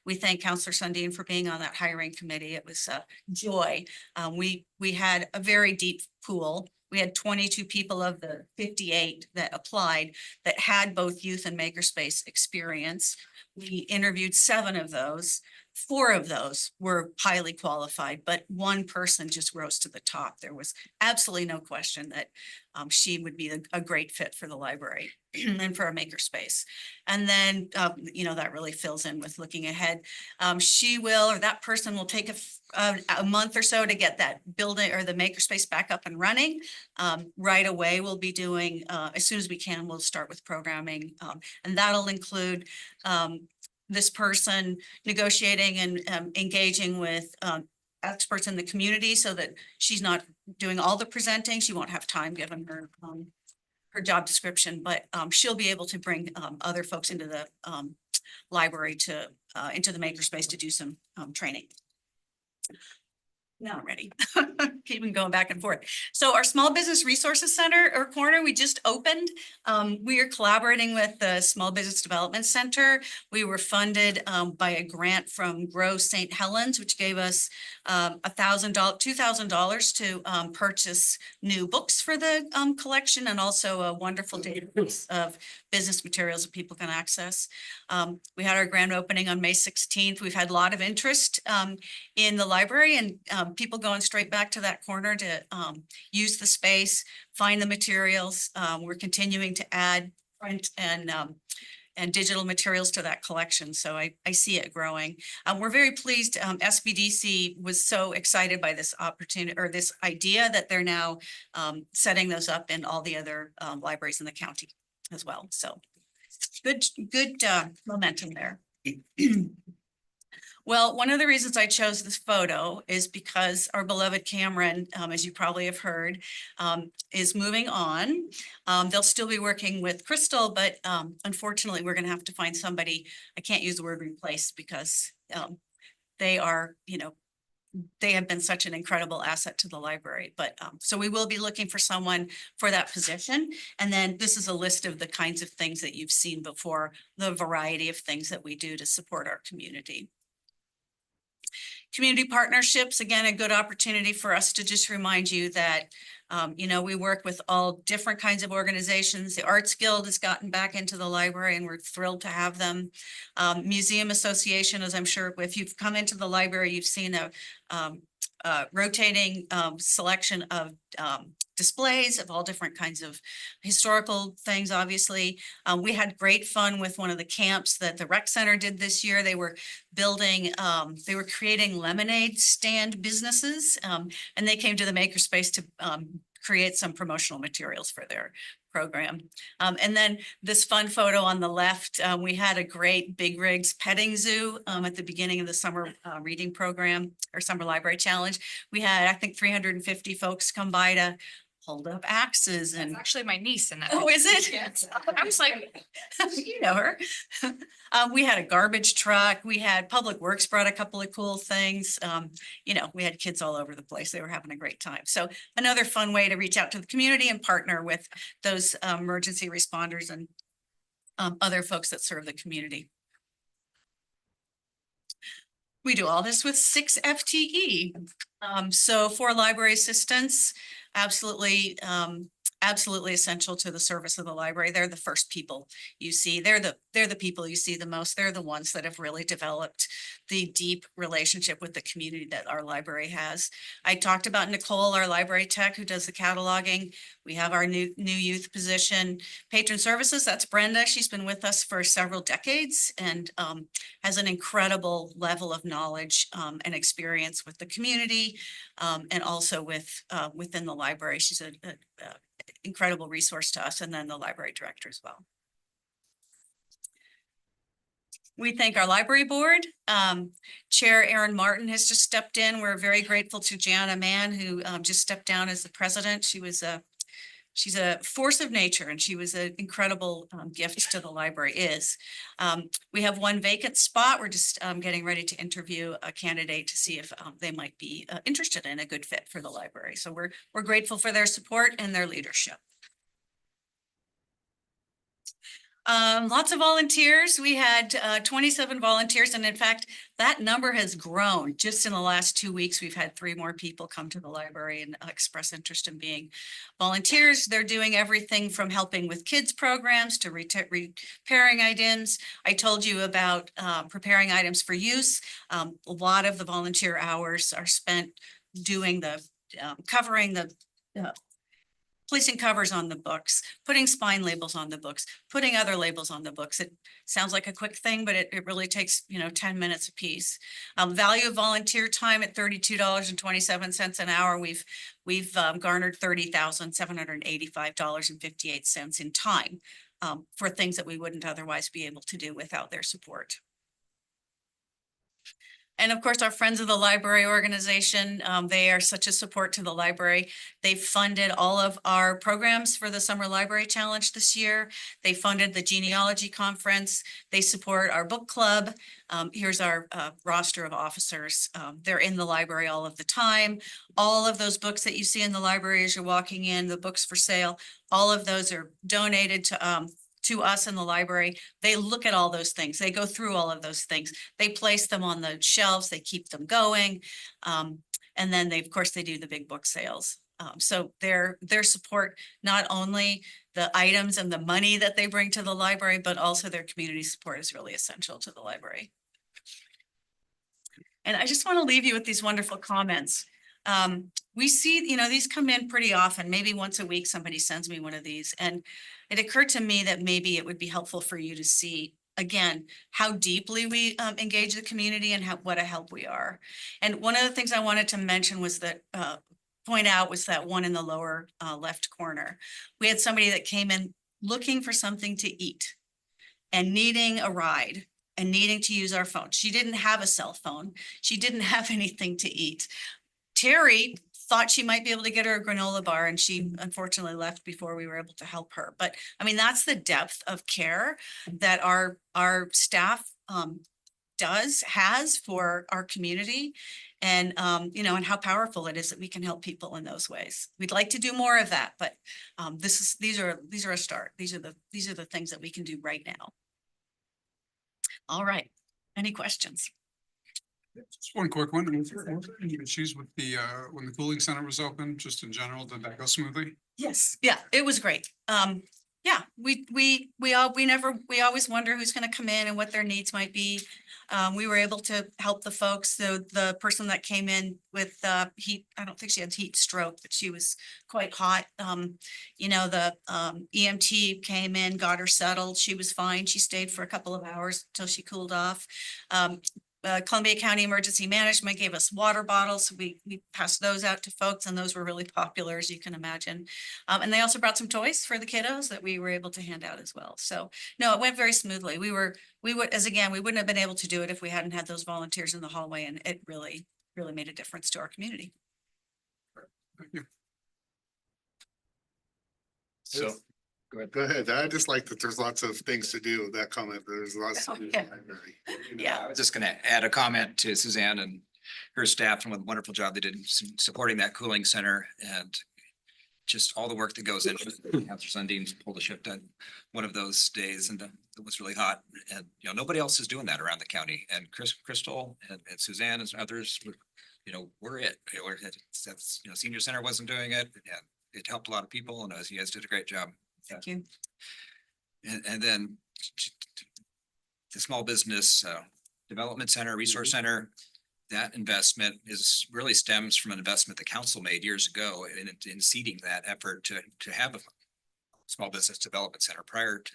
we thank Counselor Sundin for being on that hiring committee. It was a joy. We had a very deep pool. We had 22 people of the 58 that applied that had both youth and makerspace experience. We interviewed 7 of those. 4 of those were highly qualified, but 1 person just rose to the top. There was absolutely no question that she would be a great fit for the library and for a makerspace. And then, you know, that really fills in with looking ahead. She will, or that person will take a month or so to get that building or the makerspace back up and running. Right away, we'll be doing, as soon as we can, we'll start with programming. And that'll include this person negotiating and engaging with experts in the community so that she's not doing all the presenting. She won't have time given her her job description, but she'll be able to bring other folks into the library to into the makerspace to do some training. Now I'm ready. Keeping going back and forth. So our Small Business Resources Center or corner, we just opened. We are collaborating with the Small Business Development Center. We were funded by a grant from Grow St. Helens, which gave us $2,000 to purchase new books for the collection, and also a wonderful database of business materials that people can access. We had our grand opening on May 16th. We've had a lot of interest in the library, and people going straight back to that corner to use the space, find the materials. We're continuing to add print and digital materials to that collection. So I see it growing. We're very pleased. SBDC was so excited by this opportunity or this idea that they're now setting those up in all the other libraries in the county as well. So good momentum there. Well, one of the reasons I chose this photo is because our beloved Cameron, as you probably have heard, is moving on. They'll still be working with Crystal, but unfortunately, we're going to have to find somebody. I can't use the word replace because they are, you know, they have been such an incredible asset to the library. But so we will be looking for someone for that position. And then this is a list of the kinds of things that you've seen before, the variety of things that we do to support our community. Community partnerships, again, a good opportunity for us to just remind you that, you know, we work with all different kinds of organizations. The Arts Guild has gotten back into the library and we're thrilled to have them. Museum Association, as I'm sure if you've come into the library, you've seen a rotating selection of displays of all different kinds of historical things, obviously. We had great fun with one of the camps that the rec center did this year. They were building, they were creating lemonade stand businesses, and they came to the makerspace to create some promotional materials for their program. And then this fun photo on the left, we had a great Big Rigs petting zoo at the beginning of the summer reading program or summer library challenge. We had, I think, 350 folks come by to hold up axes and Actually, my niece in that. oh, is it? Yes. I was like, you know her. We had a garbage truck. We had Public Works brought a couple of cool things. You know, we had kids all over the place. They were having a great time. So another fun way to reach out to the community and partner with those emergency responders and other folks that serve the community. We do all this with 6 FTE. So for library assistants, absolutely absolutely essential to the service of the library. They're the first people you see. They're the people you see the most. They're the ones that have really developed the deep relationship with the community that our library has. I talked about Nicole, our library tech who does the cataloging. We have our new youth position. Patron services, that's Brenda. She's been with us for several decades and has an incredible level of knowledge and experience with the community and also within the library. She's an incredible resource to us, and then the library director as well. We thank our library board. Chair Erin Martin has just stepped in. We're very grateful to Jana Mann, who just stepped down as the president. She's a force of nature, and she was an incredible gift to the library we have one vacant spot. We're just getting ready to interview a candidate to see if they might be interested in a good fit for the library. So we're grateful for their support and their leadership. Lots of volunteers. We had 27 volunteers, and in fact, that number has grown. Just in the last 2 weeks, we've had 3 more people come to the library and express interest in being volunteers. They're doing everything from helping with kids programs to repairing items. I told you about preparing items for use. A lot of the volunteer hours are spent doing the covering the placing covers on the books, putting spine labels on the books, putting other labels on the books. It sounds like a quick thing, but it really takes, 10 minutes a piece. Value of volunteer time at $32.27 an hour. We've garnered $30,785.58 in time for things that we wouldn't otherwise be able to do without their support. And of course, our Friends of the Library organization, they are such a support to the library. They've funded all of our programs for the Summer Library Challenge this year. They funded the genealogy conference. They support our book club. Here's our roster of officers. They're in the library all of the time. All of those books that you see in the library as you're walking in, the books for sale, all of those are donated to us in the library. They look at all those things. They go through all of those things. They place them on the shelves. They keep them going. And then of course, they do the big book sales. So their support, not only the items and the money that they bring to the library, but also their community support is really essential to the library. And I just want to leave you with these wonderful comments. We see, these come in pretty often. Maybe once a week, somebody sends me one of these. And it occurred to me that maybe it would be helpful for you to see, again, how deeply we engage the community and what a help we are. And one of the things I wanted to mention was that, point out was that one in the lower left corner. We had somebody that came in looking for something to eat and needing a ride and needing to use our phone. She didn't have a cell phone. She didn't have anything to eat. Terry thought she might be able to get her a granola bar, and she unfortunately left before we were able to help her. But I mean, that's the depth of care that our staff has for our community, and and how powerful it is that we can help people in those ways. We'd like to do more of that, but these are a start. These are the things that we can do right now. All right. Any questions? Just one quick one. Were there any issues with when the cooling center was open, just in general, did that go smoothly? Yes. Yeah, it was great. Yeah, we always wonder who's going to come in and what their needs might be. We were able to help the folks. So the person that came in with heat, I don't think she had heat stroke, but she was quite hot. The EMT came in, got her settled. She was fine. She stayed for a couple of hours till she cooled off. Columbia County Emergency Management gave us water bottles. We passed those out to folks, and those were really popular, as you can imagine. And they also brought some toys for the kiddos that we were able to hand out as well. So no, it went very smoothly. We wouldn't have been able to do it if we hadn't had those volunteers in the hallway, and it really, really made a difference to our community. Thank you. So Go ahead. I just like that there's lots of things to do. That comment, there's lots to do. Yeah. Yeah. I was just gonna add a comment to Suzanne and her staff and what a wonderful job they did in supporting that cooling center and just all the work that goes into it. Councilor Sundin pulled a shift on one of those days, and it was really hot, and nobody else is doing that around the county. And Crystal and Suzanne and others, we're it. That's, senior center wasn't doing it, and it helped a lot of people, and you guys did a great job. Thank you. And then the Small Business Development Center, Resource Center, that investment really stems from an investment the council made years ago in seeding that effort to have a small business development center prior to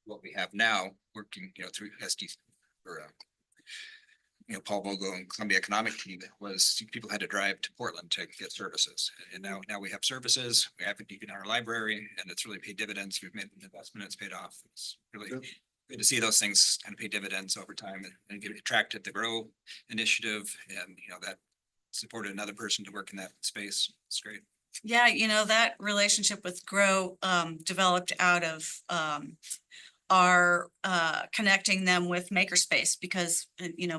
what we have now, working, through SD or Paul Vogel and Columbia Economic Team. Was people had to drive to Portland to get services, and now we have services. We have it in our library, and it's really paid dividends. We've made an investment; it's paid off. It's really good to see those things kind of pay dividends over time and get attracted the Grow initiative, and that supported another person to work in that space. It's great. Yeah, that relationship with Grow developed out of our connecting them with Makerspace, because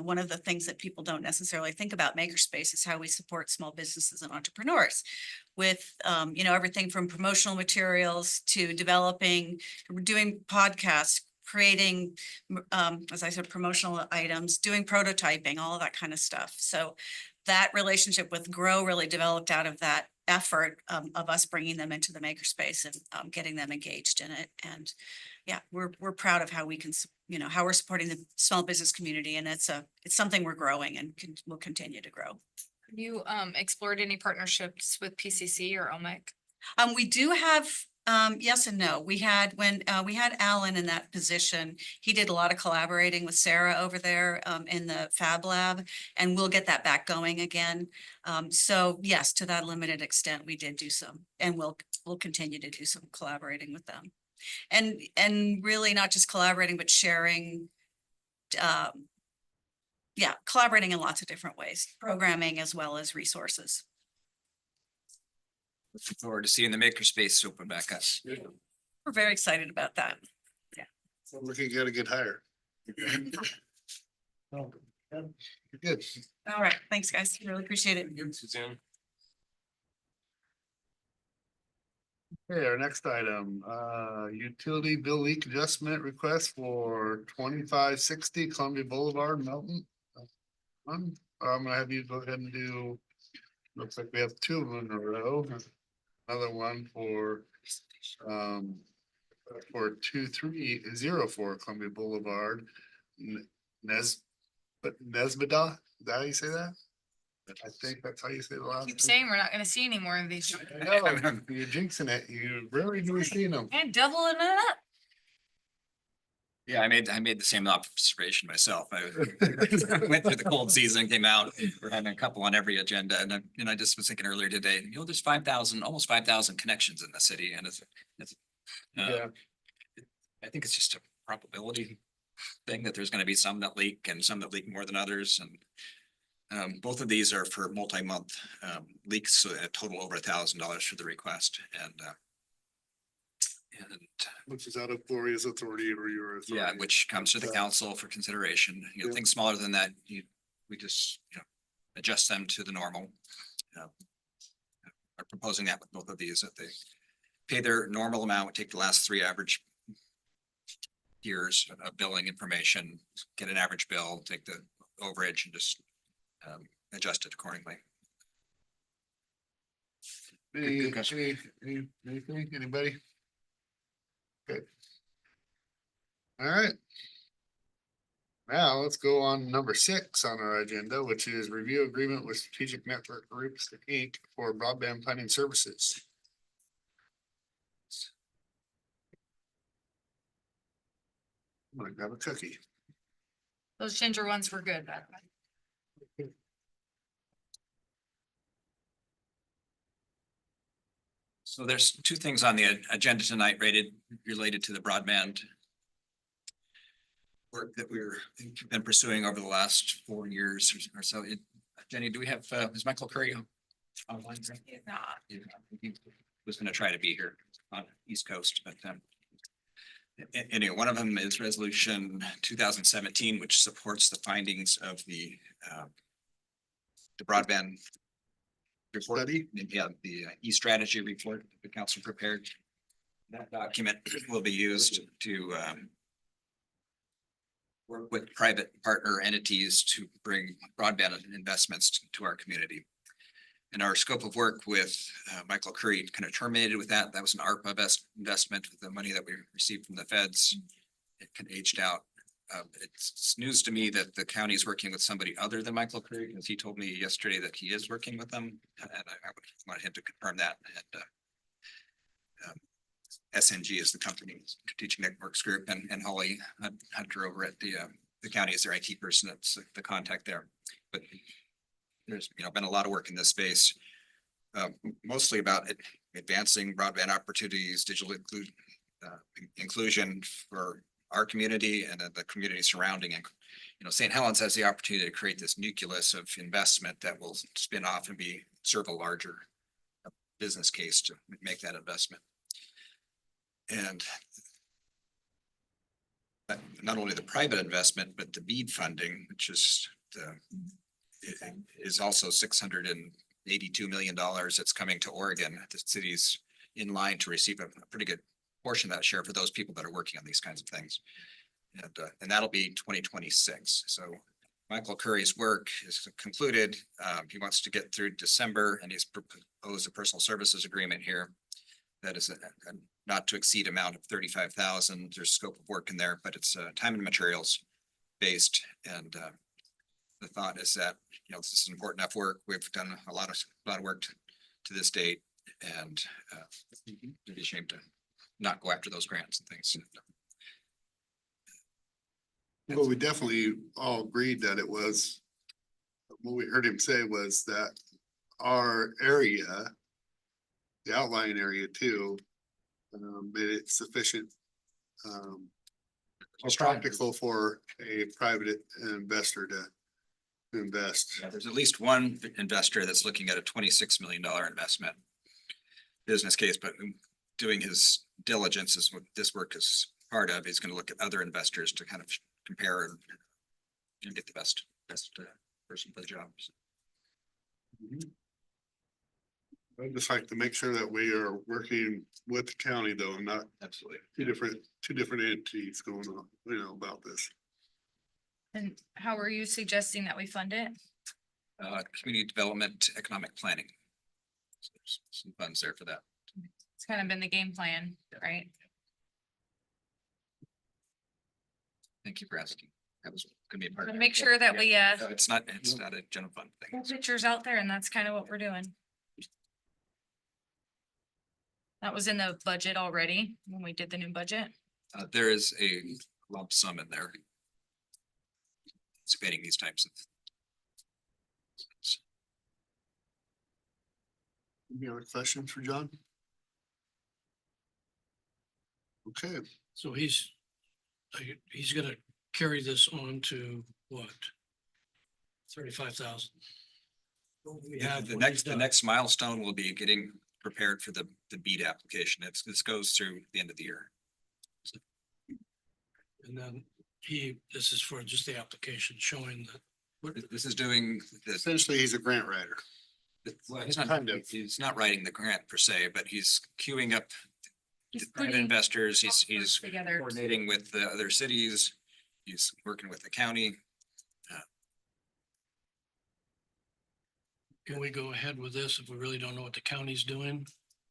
one of the things that people don't necessarily think about Makerspace is how we support small businesses and entrepreneurs with everything from promotional materials to developing, doing podcasts, creating, as I said, promotional items, doing prototyping, all of that kind of stuff. So that relationship with Grow really developed out of that effort of us bringing them into the Makerspace and getting them engaged in it. And yeah, we're proud of how we can, how we're supporting the small business community, and it's something we're growing and will continue to grow. Have you explored any partnerships with PCC or OMIC? We do have, yes and no. We had, when we had Alan in that position, he did a lot of collaborating with Sarah over there in the Fab Lab, and we'll get that back going again. So yes, to that limited extent, we did do some, and we'll continue to do some collaborating with them. And really not just collaborating, but sharing, collaborating in lots of different ways, programming as well as resources. Looking forward to seeing the Makerspace open back up. We're very excited about that. Yeah. So looking good, a good hire. Good. All right. Thanks, guys. Really appreciate it. Suzanne. Okay, our next item, utility bill leak adjustment request for 2560 Columbia Boulevard, Melton. I'm gonna have you go ahead and do, looks like we have two of them in a row. Another one for 2304 Columbia Boulevard. Nesbida, is that how you say that? I think that's how you say the last Keep name. saying we're not gonna see any more of these. I know, you're jinxing it. You really do see them. And doubling it up. Yeah, I made the same observation myself. I went through the cold season, came out, we're having a couple on every agenda, and I just was thinking earlier today, there's 5,000, almost 5,000 connections in the city, and Yeah. I think it's just a probability thing that there's gonna be some that leak and some that leak more than others, and both of these are for multi-month leaks, so a total over $1,000 for the request, and Which is out of Gloria's authority or your authority. yeah, which comes to the council for consideration. Yeah. Things smaller than that, we just, adjust them to the normal. Are proposing that with both of these, that they pay their normal amount, take the last three average years of billing information, get an average bill, take the overage and just adjust it accordingly. Anything, anybody? Good. All right. Now let's go on number 6 on our agenda, which is review agreement with Strategic Network Groups Inc. for broadband planning services. I'm gonna grab a cookie. Those ginger ones were good, by the way. So there's two things on the agenda tonight related to the broadband work that we've been pursuing over the last 4 years or so. Jenny, do we have, is Michael Curry online? He's not. He was gonna try to be here on East Coast, but anyway, one of them is resolution 2017, which supports the findings of the broadband report. Yeah, the e-strategy report that the council prepared. That document will be used to work with private partner entities to bring broadband investments to our community. And our scope of work with Michael Curry kind of terminated with that. That was an ARPA investment with the money that we received from the feds. It kind of aged out. It's news to me that the county is working with somebody other than Michael Curry, because he told me yesterday that he is working with them, and I would want him to confirm that. And SNG is the company, Strategic Networks Group, and Holly Hunter over at the county is their IT person. That's the contact there. But there's, been a lot of work in this space, mostly about advancing broadband opportunities, digital inclusion for our community and the community surrounding it. St. Helens has the opportunity to create this nucleus of investment that will spin off and serve a larger business case to make that investment. And not only the private investment, but the BEAD funding, which is is also $682 million that's coming to Oregon. The city's in line to receive a pretty good portion of that share for those people that are working on these kinds of things. And that'll be 2026. So Michael Curry's work is concluded. He wants to get through December, and he's proposed a personal services agreement here that is a not to exceed amount of 35,000. There's scope of work in there, but it's time and materials based. And the thought is that, this is important enough work. We've done a lot of work to this date, and it'd be a shame to not go after those grants and things. Well, we definitely all agreed that it was, what we heard him say was that our area, the outlying area too, made it sufficient practical for a private investor to invest. Yeah, there's at least one investor that's looking at a $26 million investment business case, but doing his diligence is what this work is part of. He's going to look at other investors to kind of compare and get the best person for the job. I'd just like to make sure that we are working with the county though, and not Absolutely. two different entities going on, about this. And how are you suggesting that we fund it? Community development, economic planning. So there's some funds there for that. It's kind of been the game plan, right? Thank you for asking. That was gonna be a part. To of it. make sure that we, No, it's not a general fund thing. put pictures out there, and that's kind of what we're doing. That was in the budget already when we did the new budget. There is a lump sum in there. Anticipating these types of. Any other questions for John? Okay, So he's gonna carry this on to what? 35,000. We have The next milestone will be getting prepared for the BEAD application. This goes through the end of the year. And then this is for just the application showing that. This is doing this. essentially, he's a grant writer. Well, he's not, Kind of. he's not writing the grant per se, but he's queuing up He's private putting investors. He's together. coordinating with the other cities. He's working with the county. Can we go ahead with this if we really don't know what the county's doing?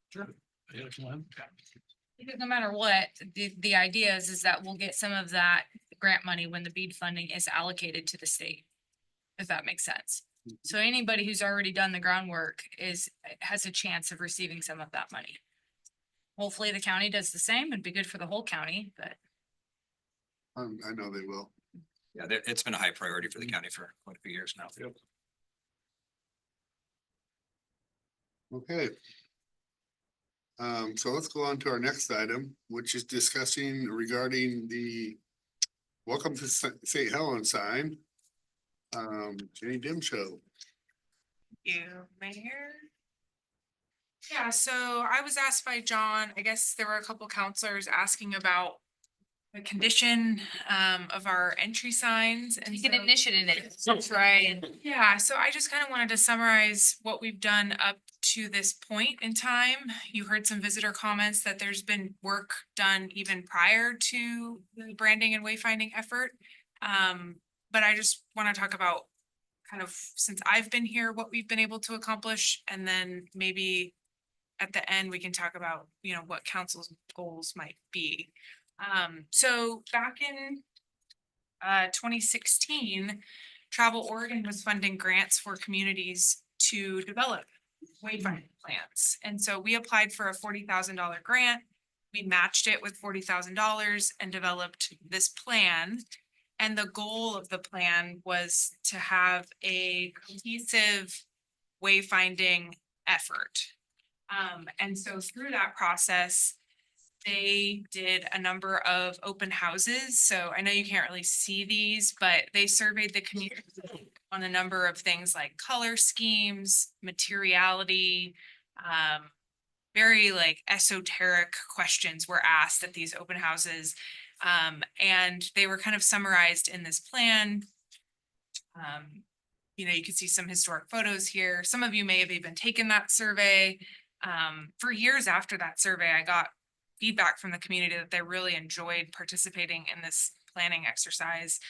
Sure. Because no matter what, the idea is that we'll get some of that grant money when the BEAD funding is allocated to the state. If that makes sense. So anybody who's already done the groundwork has a chance of receiving some of that money. Hopefully the county does the same. It'd be good for the whole county, but I know they will. Yeah, it's been a high priority for the county for quite a few years now. Okay. So let's go on to our next item, which is discussing regarding the Welcome to St. Helens sign. Jenny Dim Show. You, Mayor? Yeah, so I was asked by John, I guess there were a couple counselors asking about the condition of our entry signs and you can initiate it. that's right. Yeah, so I just kind of wanted to summarize what we've done up to this point in time. You heard some visitor comments that there's been work done even prior to the branding and wayfinding effort. But I just want to talk about kind of since I've been here, what we've been able to accomplish, and then maybe at the end, we can talk about, you know, what council's goals might be. So back in 2016, Travel Oregon was funding grants for communities to develop wayfinding plans. And so we applied for a $40,000 grant. We matched it with $40,000 and developed this plan. And the goal of the plan was to have a cohesive wayfinding effort. And so through that process, they did a number of open houses. So I know you can't really see these, but they surveyed the community on a number of things like color schemes, materiality, very like esoteric questions were asked at these open houses. And they were kind of summarized in this plan. You know, you can see some historic photos here. Some of you may have even taken that survey. For years after that survey, I got feedback from the community that they really enjoyed participating in this planning exercise.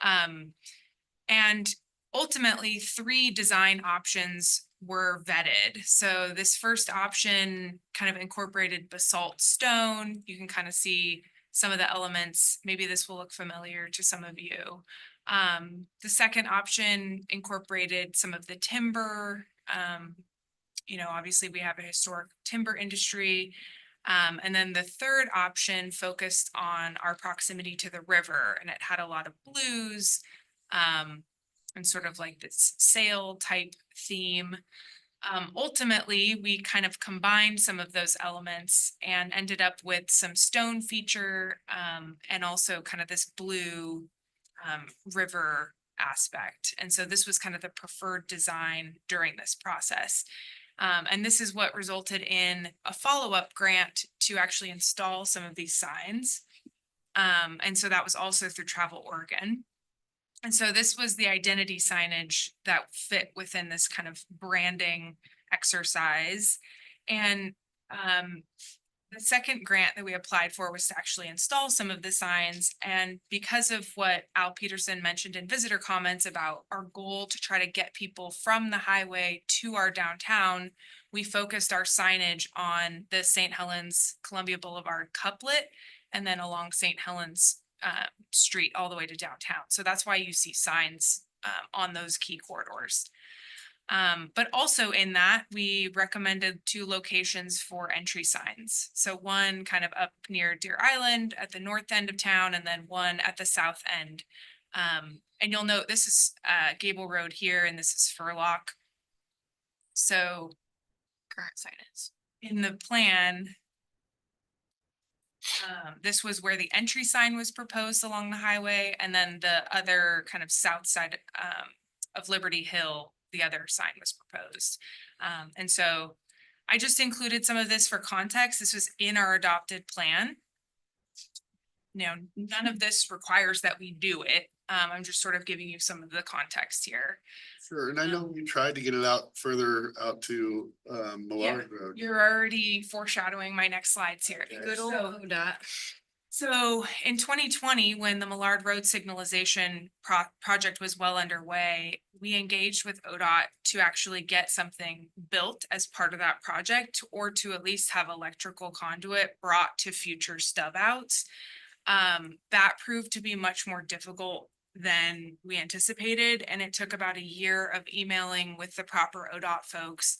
And ultimately, 3 design options were vetted. So this first option kind of incorporated basalt stone. You can kind of see some of the elements. Maybe this will look familiar to some of you. The second option incorporated some of the timber. You know, obviously we have a historic timber industry. And then the third option focused on our proximity to the river, and it had a lot of blues, and sort of like this sail type theme. Ultimately, we kind of combined some of those elements and ended up with some stone feature, and also kind of this blue river aspect. And so this was kind of the preferred design during this process. And this is what resulted in a follow-up grant to actually install some of these signs. And so that was also through Travel Oregon. And so this was the identity signage that fit within this kind of branding exercise. And the second grant that we applied for was to actually install some of the signs. And because of what Al Peterson mentioned in visitor comments about our goal to try to get people from the highway to our downtown, we focused our signage on the St. Helens Columbia Boulevard couplet and then along St. Helens Street all the way to downtown. So that's why you see signs on those key corridors. But also in that, we recommended 2 locations for entry signs. So one kind of up near Deer Island at the north end of town, and then one at the south end. And you'll note this is Gable Road here, and this is Furlock. So current sign is in the plan. This was where the entry sign was proposed along the highway, and then the other kind of south side of Liberty Hill, the other sign was proposed. And so I just included some of this for context. This was in our adopted plan. Now, none of this requires that we do it. I'm just sort of giving you some of the context here. Sure, and I know you tried to get it out further out to Millard Road. You're already foreshadowing my next slides here. Okay. So in 2020, when the Millard Road signalization project was well underway, we engaged with ODOT to actually get something built as part of that project, or to at least have electrical conduit brought to future stub outs. That proved to be much more difficult than we anticipated, and it took about a year of emailing with the proper ODOT folks.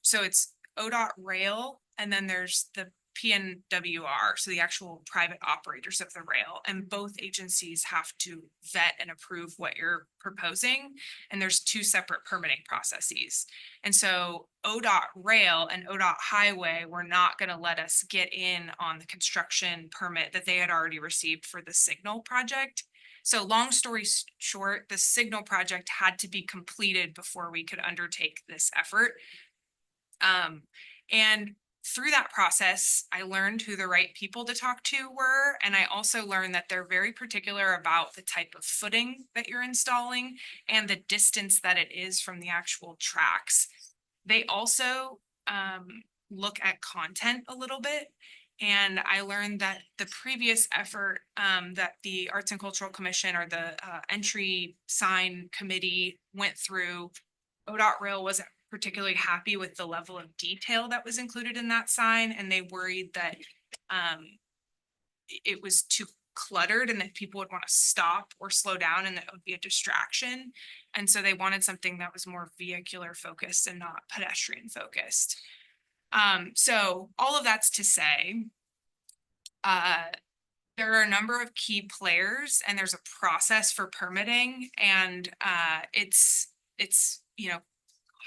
So it's ODOT Rail, and then there's the PNWR, so the actual private operators of the rail, and both agencies have to vet and approve what you're proposing. And there's 2 separate permitting processes. And so ODOT Rail and ODOT Highway were not going to let us get in on the construction permit that they had already received for the Signal project. So long story short, the Signal project had to be completed before we could undertake this effort. And through that process, I learned who the right people to talk to were. And I also learned that they're very particular about the type of footing that you're installing and the distance that it is from the actual tracks. They also look at content a little bit. And I learned that the previous effort that the Arts and Cultural Commission or the entry sign committee went through, ODOT Rail wasn't particularly happy with the level of detail that was included in that sign, and they worried that it was too cluttered and that people would want to stop or slow down and that it would be a distraction. And so they wanted something that was more vehicular focused and not pedestrian focused. So all of that's to say, there are a number of key players and there's a process for permitting, and it's, you know,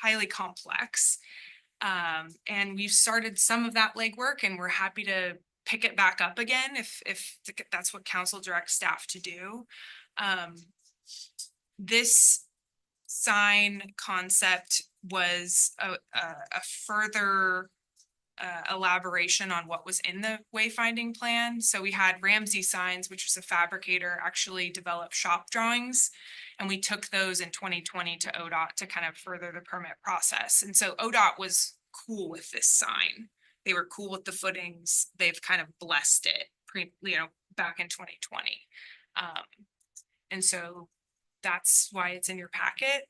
highly complex. And we've started some of that legwork and we're happy to pick it back up again if that's what council directs staff to do. This sign concept was a further elaboration on what was in the wayfinding plan. So we had Ramsey Signs, which was a fabricator, actually develop shop drawings. And we took those in 2020 to ODOT to kind of further the permit process. And so ODOT was cool with this sign. They were cool with the footings. They've kind of blessed it back in 2020. And so that's why it's in your packet.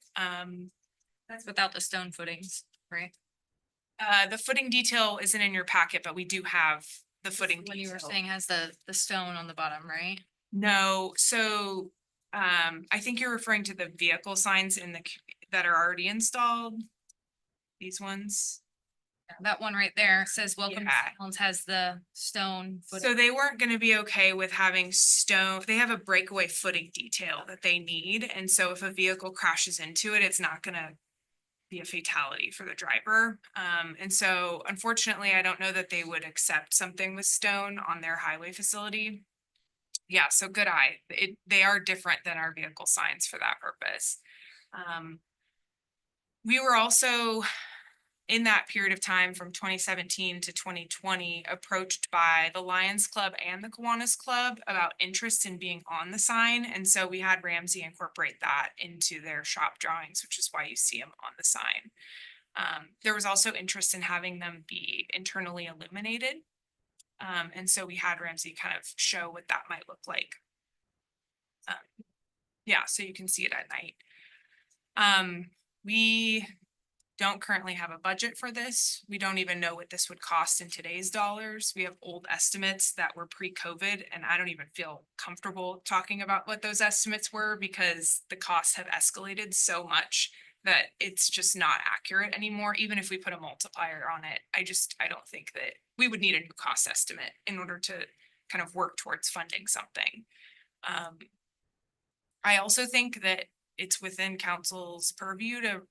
That's without the stone footings, right? The footing detail isn't in your packet, but we do have the footing When you were detail. saying has the stone on the bottom, right? No, so I think you're referring to the vehicle signs that are already installed. These ones. That one right there says welcome to Yeah. St. Helens, has the stone. So they weren't gonna be okay with having stone, they have a breakaway footing detail that they need, and so if a vehicle crashes into it, it's not gonna be a fatality for the driver. And so unfortunately, I don't know that they would accept something with stone on their highway facility. Yeah, so good eye. They are different than our vehicle signs for that purpose. We were also, in that period of time from 2017 to 2020, approached by the Lions Club and the Kiwanis Club about interest in being on the sign. And so we had Ramsey incorporate that into their shop drawings, which is why you see them on the sign. There was also interest in having them be internally illuminated. And so we had Ramsey kind of show what that might look like. Yeah, so you can see it at night. We don't currently have a budget for this. We don't even know what this would cost in today's dollars. We have old estimates that were pre-COVID, and I don't even feel comfortable talking about what those estimates were because the costs have escalated so much that it's just not accurate anymore. Even if we put a multiplier on it, I don't think that we would need a new cost estimate in order to kind of work towards funding something. I also think that it's within council's purview to,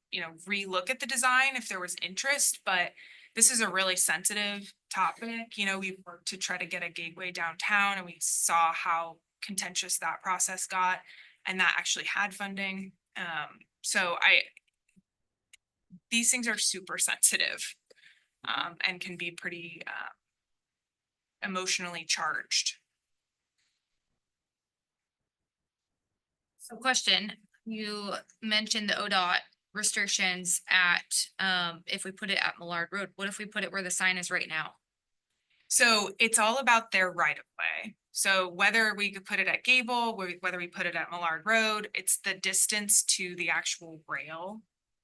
relook at the design if there was interest, but this is a really sensitive topic. We worked to try to get a gateway downtown and we saw how contentious that process got, and that actually had funding. So these things are super sensitive, and can be pretty, emotionally charged. So question, you mentioned the ODOT restrictions at, if we put it at Millard Road, what if we put it where the sign is right now? So it's all about their right of way. So whether we could put it at Gable, whether we put it at Millard Road, it's the distance to the actual rail,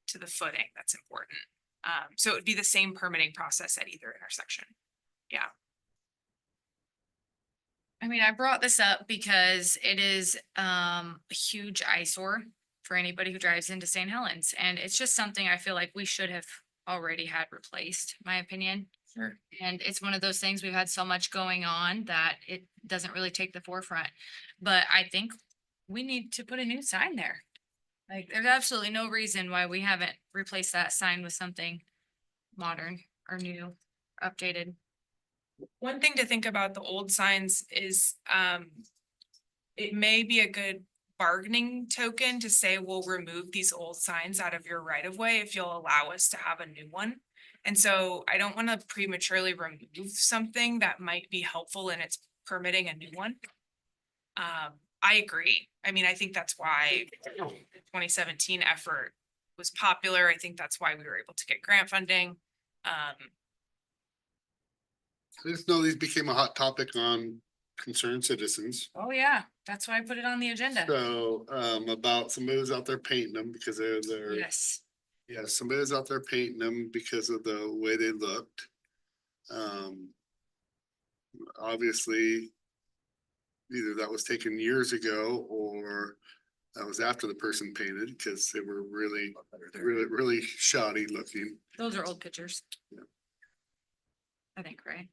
to the footing that's important. So it would be the same permitting process at either intersection. Yeah. I mean, I brought this up because it is a huge eyesore for anybody who drives into St. Helens. And it's just something I feel like we should have already had replaced, in my opinion. Sure. And it's one of those things, we've had so much going on that it doesn't really take the forefront. But I think we need to put a new sign there. Like, there's absolutely no reason why we haven't replaced that sign with something modern or new, updated. One thing to think about the old signs is, it may be a good bargaining token to say, we'll remove these old signs out of your right of way if you'll allow us to have a new one. And so I don't want to prematurely remove something that might be helpful in its permitting a new one. I agree. I mean, I think that's why the 2017 effort was popular. I think that's why we were able to get grant funding. I just know these became a hot topic on Concerned Citizens. Oh, yeah, that's why I put it on the agenda. So, about somebody was out there painting them because they're. Yes. Yeah, somebody was out there painting them because of the way they looked. Obviously, either that was taken years ago or that was after the person painted because they were really, really shoddy looking. Those are old pictures. Yeah. I think, right?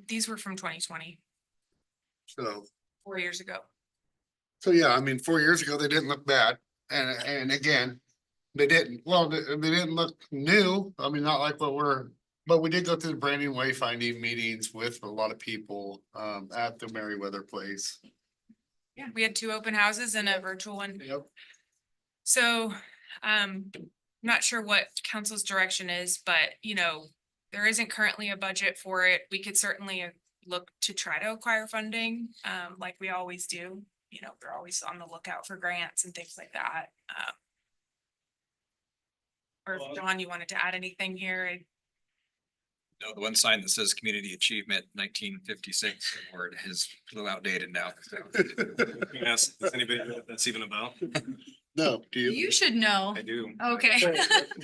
These were from 2020, So, 4 years ago. so yeah, I mean, 4 years ago, they didn't look bad. And again, they didn't, well, they didn't look new. I mean, not like but we did go through the branding wayfinding meetings with a lot of people, at the Merriweather place. Yeah, we had 2 open houses and a virtual one. Yep. So, not sure what council's direction is, but there isn't currently a budget for it. We could certainly look to try to acquire funding, like we always do. We're always on the lookout for grants and things like that. Or if John, you wanted to add anything here? No, the one sign that says Community Achievement 1956 award is a little outdated now. Yes, does anybody know what that's even about? No, do you? You should know. I do. Okay.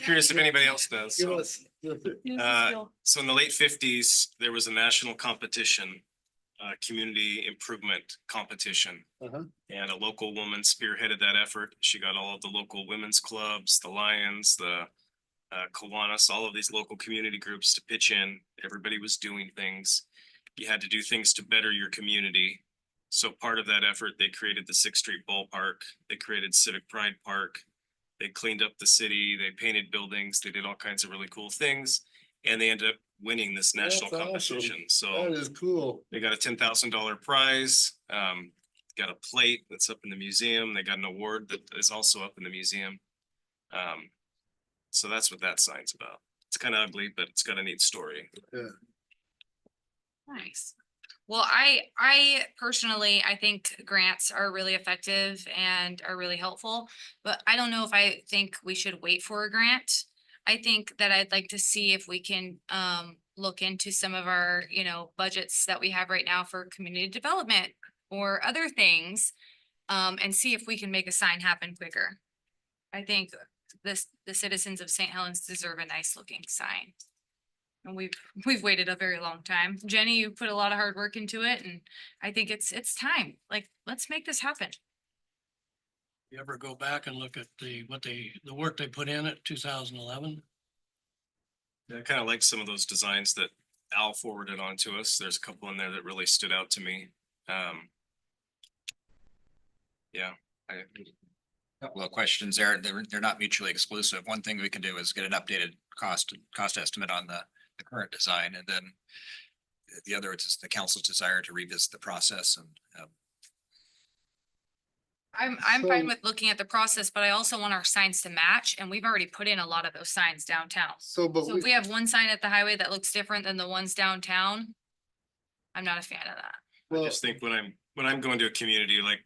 Curious if anybody else does. Give So, us- so in the late fifties, there was a national competition, community improvement competition. Uh-huh. And a local woman spearheaded that effort. She got all of the local women's clubs, the Lions, the Kiwanis, all of these local community groups to pitch in. Everybody was doing things. You had to do things to better your community. So part of that effort, they created the Sixth Street Ballpark. They created Civic Pride Park. They cleaned up the city. They painted buildings. They did all kinds of really cool things. And they ended up winning this national That's awesome. competition. So That is cool. they got a $10,000 prize. Got a plate that's up in the museum. They got an award that is also up in the museum. So that's what that sign's about. It's kind of ugly, but it's got a neat story. Yeah. Nice. Well, I personally, I think grants are really effective and are really helpful, but I don't know if I think we should wait for a grant. I think that I'd like to see if we can look into some of our, budgets that we have right now for community development or other things, and see if we can make a sign happen quicker. I think the citizens of St. Helens deserve a nice looking sign. And we've waited a very long time. Jenny, you put a lot of hard work into it, and I think it's time. Like, let's make this happen. You ever go back and look at the work they put in at 2011? I kind of like some of those designs that Al forwarded on to us. There's a couple in there that really stood out to me. Yeah, Couple of questions there. They're not mutually exclusive. One thing we can do is get an updated cost estimate on the current design, and then the other is the council's desire to revisit the process and I'm fine with looking at the process, but I also want our signs to match, and we've already put in a lot of those signs downtown. So, but So if we have one sign at the highway that looks different than the ones downtown, I'm not a fan of that. I just think when I'm going to a community like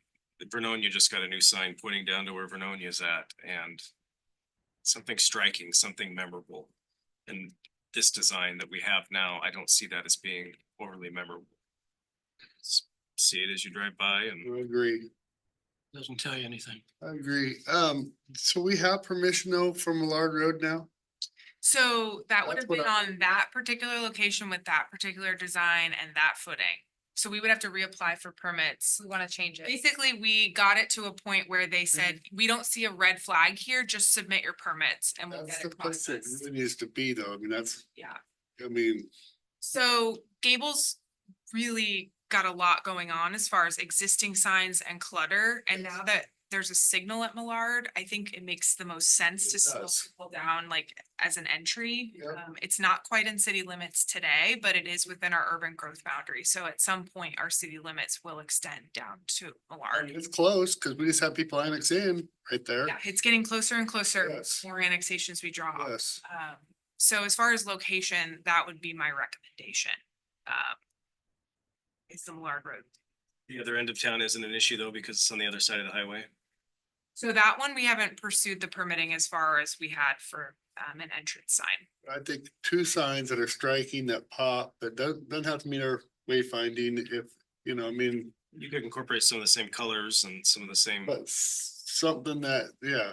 Vernonia just got a new sign pointing down to where Vernonia is at, and something striking, something memorable. And this design that we have now, I don't see that as being overly memorable. See it as you drive by and. I agree. Doesn't tell you anything. I agree. So we have permission though from Millard Road now? So that would That's have been what I- on that particular location with that particular design and that footing. So we would have to reapply for permits. We want to change it. Basically, we got it to a point where they said, we don't see a red flag here, just submit your permits and we'll That's get the it place it processed. really needs to be though. I mean, Yeah. so Gables really got a lot going on as far as existing signs and clutter. And now that there's a signal at Millard, I think it makes the most sense to slow does. people down like as an entry. Yep. It's not quite in city limits today, but it is within our urban growth boundary. So at some point, our city limits will extend down to I Millard. mean, it's close because we just have people annex in right there. Yeah, it's getting closer and closer, Yes. more annexations we draw. Yes. So as far as location, that would be my recommendation. It's the Millard Road. The other end of town isn't an issue though, because it's on the other side of the highway. So that one, we haven't pursued the permitting as far as we had for an entrance sign. I think two signs that are striking that pop, that doesn't have to meet our wayfinding if, you know, I mean, You could incorporate some of the same colors and some of the same. but something that, yeah.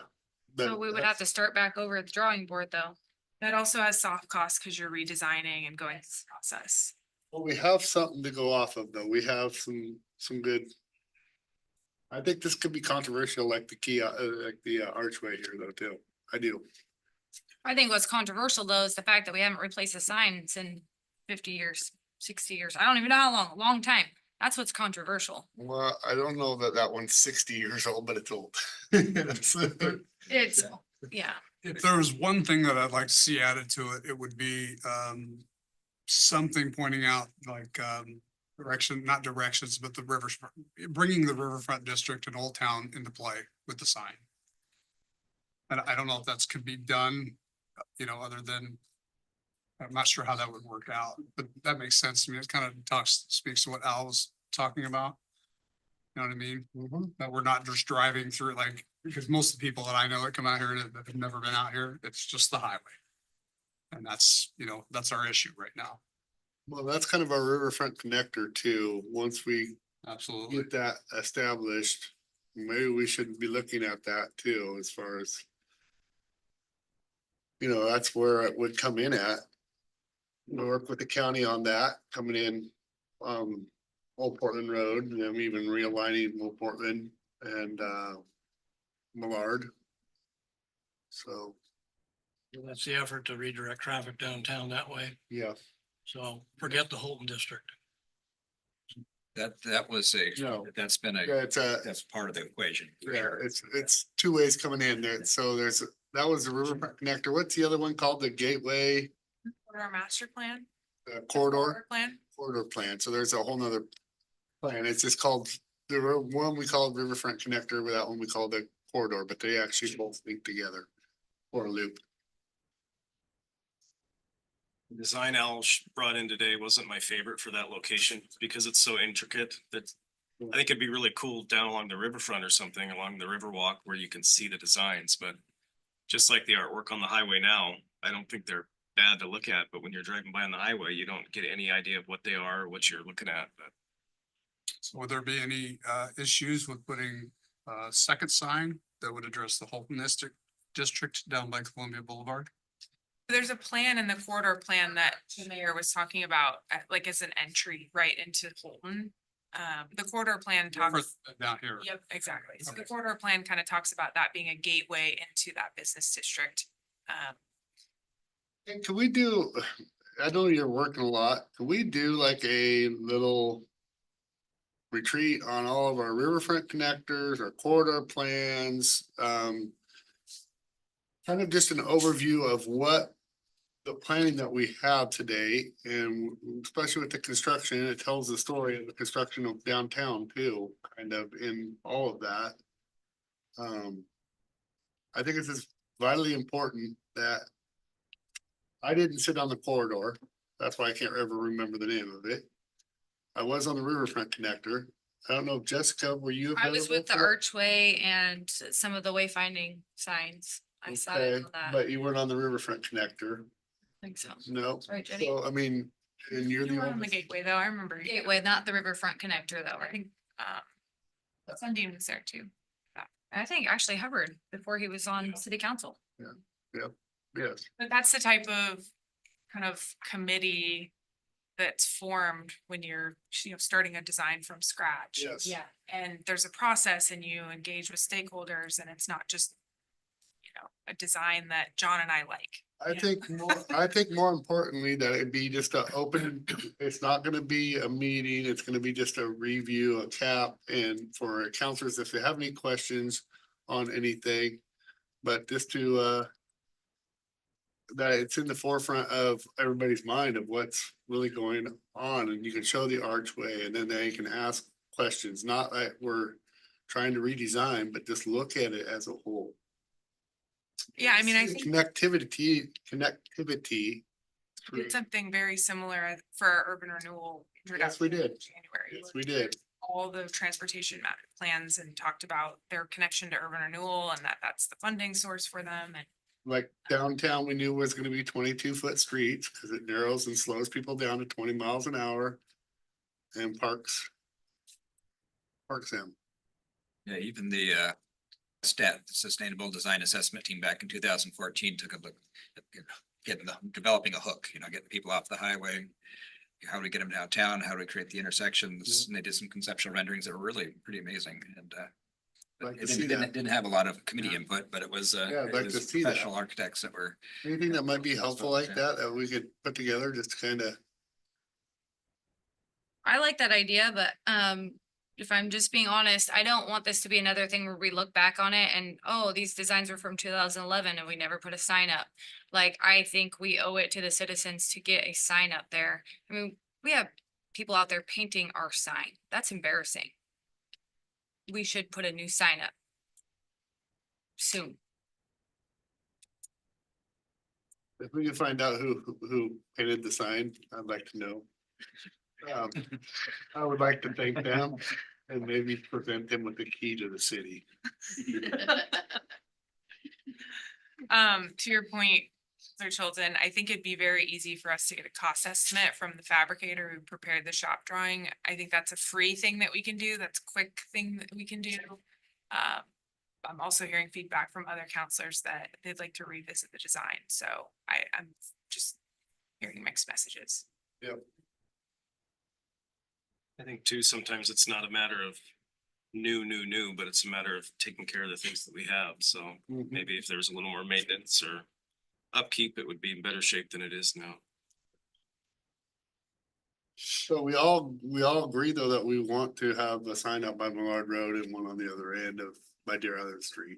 So we would have to start back over at the drawing board though. That also has soft costs because you're redesigning and going through this process. Well, we have something to go off of though. We have some good. I think this could be controversial like the key, like the archway here though too. I do. I think what's controversial though is the fact that we haven't replaced the signs in 50 years, 60 years. I don't even know how long, a long time. That's what's controversial. Well, I don't know that one's 60 years old, but it's old. It's- It's, yeah. If there was one thing that I'd like to see added to it, it would be something pointing out like not directions, but the rivers, bringing the riverfront district and Old Town into play with the sign. And I don't know if that's could be done, you know, other than, I'm not sure how that would work out, but that makes sense to me. It kind of speaks to what Al was talking about. You know what I mean? That we're not just driving through like, because most of the people that I know that come out here that have never been out here, it's just the highway. And that's, you know, that's our issue right now. Well, that's kind of our riverfront connector too. Once we Absolutely. get that established, maybe we should be looking at that too, as far as. You know, that's where it would come in at. We'll work with the county on that, coming in, Old Portland Road, and then even realigning Old Portland and, Millard. So, That's the effort to redirect traffic downtown that way. yeah, So forget the Holton district. That was No. that's been yeah, that's part of the equation. for yeah, sure. it's two ways coming in there. So that was the riverfront connector. What's the other one called? The gateway For our master plan. corridor? Plan. Corridor plan. So there's a whole nother plan. It's just called, one we call riverfront connector, but that one we call the corridor, but they actually both link together or a loop. The design Al brought in today wasn't my favorite for that location because it's so intricate that I think it'd be really cool down along the riverfront or something along the Riverwalk where you can see the designs, but just like the artwork on the highway now, I don't think they're bad to look at, but when you're driving by on the highway, you don't get any idea of what they are, or what you're looking at, but. So would there be any issues with putting a second sign that would address the Holton district down by Columbia Boulevard? There's a plan in the corridor plan that the mayor was talking about, like as an entry right into Holton. The corridor plan talks. Down here. Yep, exactly. So the Okay. corridor plan kind of talks about that being a gateway into that business district. And can we do, I know you're working a lot, can we do like a little retreat on all of our riverfront connectors, our corridor plans, kind of just an overview of what the planning that we have today, and especially with the construction, it tells the story of the construction of downtown too, kind of in all of that. I think it's just vitally important that I didn't sit on the corridor. That's why I can't ever remember the name of it. I was on the riverfront connector. I don't know, Jessica, were you? I was available with the for that? archway and some of the wayfinding signs. I saw Okay, that. but you weren't on the riverfront connector. I think so. No. Right, Jenny? So, I mean, and you're You the were on only. the gateway though, I remember. Gateway, not the riverfront connector though, I right? think, Sundin was there too. I think actually Hubbard before he was on city council. Yes, But that's the type of kind of committee that's formed when you're, starting a design from scratch. yes. Yeah, and there's a process and you engage with stakeholders and it's not just, a design that John and I like. I think more importantly, that it'd be just a open, it's not gonna be a meeting, it's gonna be just a review, a cap, and for counselors, if they have any questions on anything, but just to, that it's in the forefront of everybody's mind of what's really going on, and you can show the archway, and then they can ask questions, not that we're trying to redesign, but just look at it as a whole. Yeah, I mean, I think Connectivity. we did something very similar for our urban renewal. Yes, we introduction in did. January. Yes, we did. all the transportation plans and talked about their connection to urban renewal and that's the funding source for them and Like downtown, we knew was gonna be 22-foot streets because it narrows and slows people down to 20 miles an hour. And parks them. Yeah, even the Sustainable Design Assessment Team back in 2014 took a look at developing a hook, getting people off the highway. How do we get them downtown? How do we create the intersections? And they did some conceptual renderings that were really pretty amazing and Like to it see didn't, that. didn't have a lot of committee input, but it was Yeah, I'd it like to was see that. professional architects that were. Anything that might be helpful like that we could put together just to kind of. I like that idea, but if I'm just being honest, I don't want this to be another thing where we look back on it and, oh, these designs were from 2011 and we never put a sign up. Like, I think we owe it to the citizens to get a sign up there. I mean, we have people out there painting our sign. That's embarrassing. We should put a new sign up soon. If we can find out who painted the sign, I'd like to know. I would like to thank them and maybe present them with the key to the city. To your point, Sir Chilton, I think it'd be very easy for us to get a cost estimate from the fabricator who prepared the shop drawing. I think that's a free thing that we can do. That's a quick thing that we can do. I'm also hearing feedback from other counselors that they'd like to revisit the design, so I'm just hearing mixed messages. Yep. I think too, sometimes it's not a matter of new, but it's a matter of taking care of the things that we have. So maybe if there's a little more maintenance or upkeep, it would be in better shape than it is now. So we all agree though that we want to have a sign up by Millard Road and one on the other end of by Deer Island Street.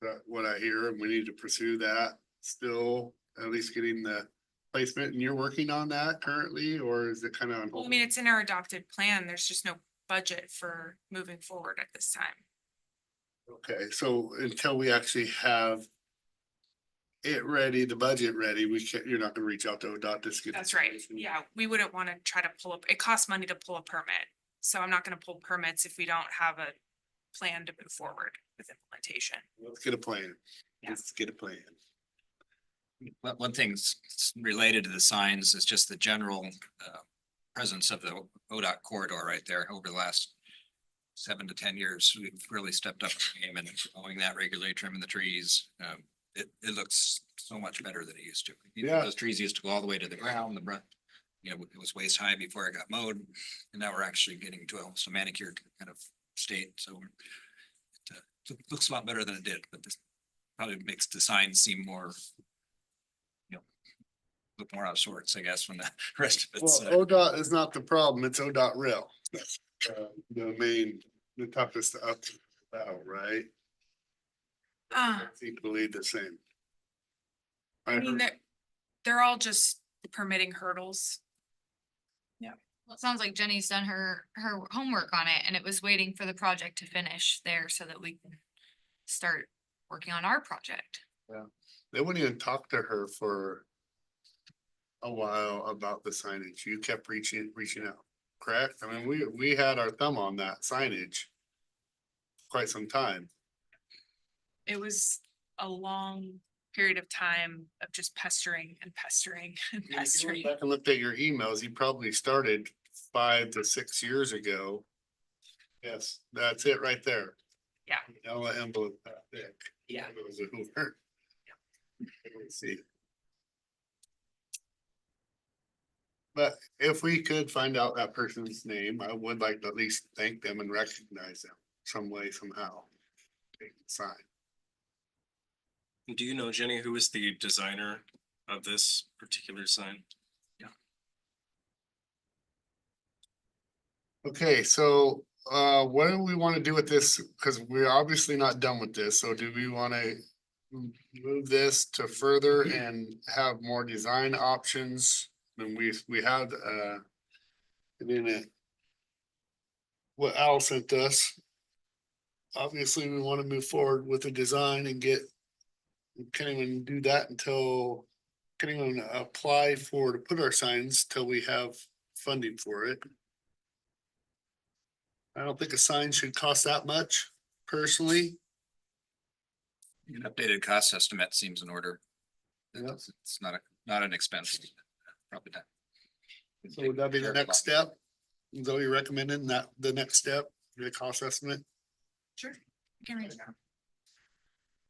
That what I hear, and we need to pursue that still, at least getting the placement, and you're working on that currently, or is it kind of on Well, I hold? mean, it's in our adopted plan. There's just no budget for moving forward at this time. Okay, so until we actually have it ready, the budget ready, you're not gonna reach out to ODOT to get. That's right. Yeah, we wouldn't want to try to pull up, it costs money to pull a permit. So I'm not gonna pull permits if we don't have a plan to move forward with implementation. Let's get a plan. Yeah. Let's get a plan. One thing related to the signs is just the general presence of the ODOT corridor right there over the last 7 to 10 years. We've really stepped up the game and mowing that regularly, trimming the trees. It looks so much better than it used to. Yeah. Those trees used to go all the way to the ground, it was waist high before it got mowed. And now we're actually getting to almost a manicured kind of state. So it looks a lot better than it did, but this probably makes the sign seem more, look more out of sorts, I guess, when the rest of it's. Well, ODOT is not the problem, it's ODOT rail. The toughest to up out, right? Uh, I think believe the same. I mean, they're all just permitting hurdles. Well, it sounds like Jenny's done her homework on it and it was waiting for the project to finish there so that we can start working on our project. They wouldn't even talk to her for a while about the signage. You kept reaching out, correct? I mean, we had our thumb on that signage quite some time. It was a long period of time of just pestering and pestering and If you pestering. went back and looked at your emails, you probably started 5 to 6 years ago. Yes, that's it right there. Yeah. Yellow envelope that thick. Yeah. It was a Hoover. Let's see. But if we could find out that person's name, I would like to at least thank them and recognize them some way, somehow. Sign. Do you know, Jenny, who is the designer of this particular sign? Okay, so what do we want to do with this? Because we're obviously not done with this, so do we want to move this to further and have more design options? And we had in it what Al sent us. Obviously, we want to move forward with the design and can't even do that until can't even apply to put our signs till we have funding for it. I don't think a sign should cost that much personally. An updated cost estimate seems in order. Yep. It's not an expense. Probably not. So would that be the next step? Zoe recommending that the next step, the cost estimate, Sure. You can reach out.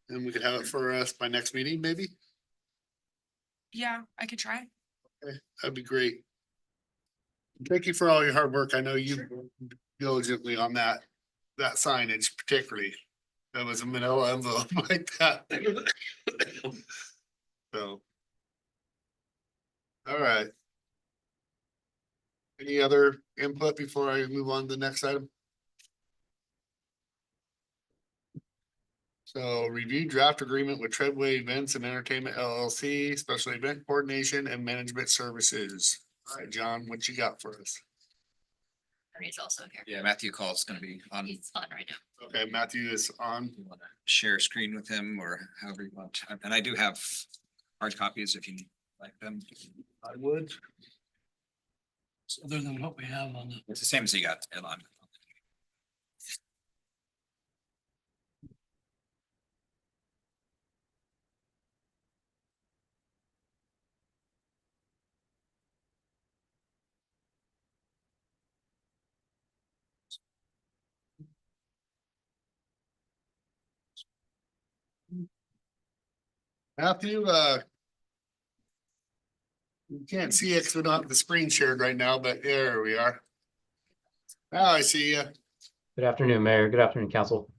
and we could have it for us by next meeting, maybe? Yeah, I could try. Okay, that'd be great. Thank you for all your hard work. I know you worked diligently on that signage particularly. That was a manila envelope like that. So. All right. Any other input before I move on to the next item? So review draft agreement with Treadway Events and Entertainment LLC, special event coordination and management services. All right, John, what you got for us? He's also here. Yeah, Matthew Call's gonna be on. He's on right now. Okay, Matthew is on. You wanna share a screen with him or however you want. And I do have hard copies if you like them. I would. Other than what we have on the. It's the same as you got, Elon. Matthew, you can't see it because we don't have the screen shared right now, but there we are. Now I see you. Good afternoon, Mayor. Good afternoon, Council.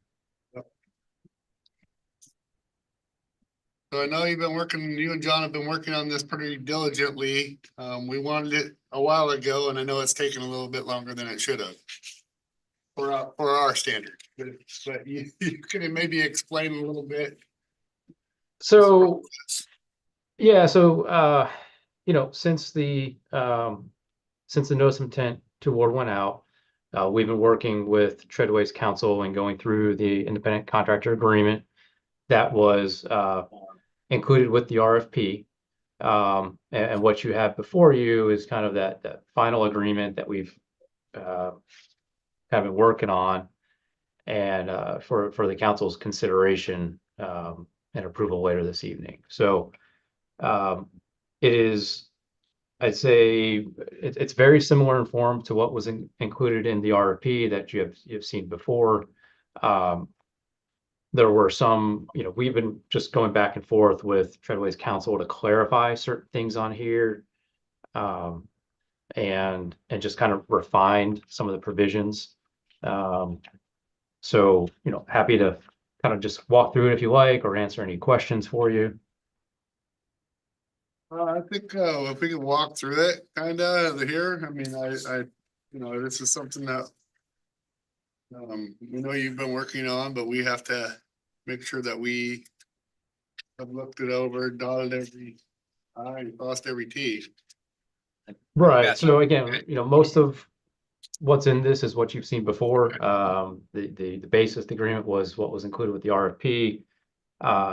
So I know you and John have been working on this pretty diligently. We wanted it a while ago and I know it's taken a little bit longer than it should have. For our standard, but you can maybe explain a little bit. So, yeah, so, since the notice of intent to award went out, we've been working with Treadway's council and going through the independent contractor agreement that was included with the RFP. And what you have before you is kind of that final agreement that we've have been working on and for the council's consideration and approval later this evening. So it is, I'd say it's very similar in form to what was included in the RFP that you've seen before. There were some, we've been just going back and forth with Treadway's council to clarify certain things on here. And just kind of refined some of the provisions. So, happy to kind of just walk through it if you like, or answer any questions for you. I think if we can walk through it kind of here, I mean, this is something that we know you've been working on, but we have to make sure that we have looked it over, dotted every I, crossed every T. Right. So again, most of what's in this is what you've seen before. The basis agreement was what was included with the RFP.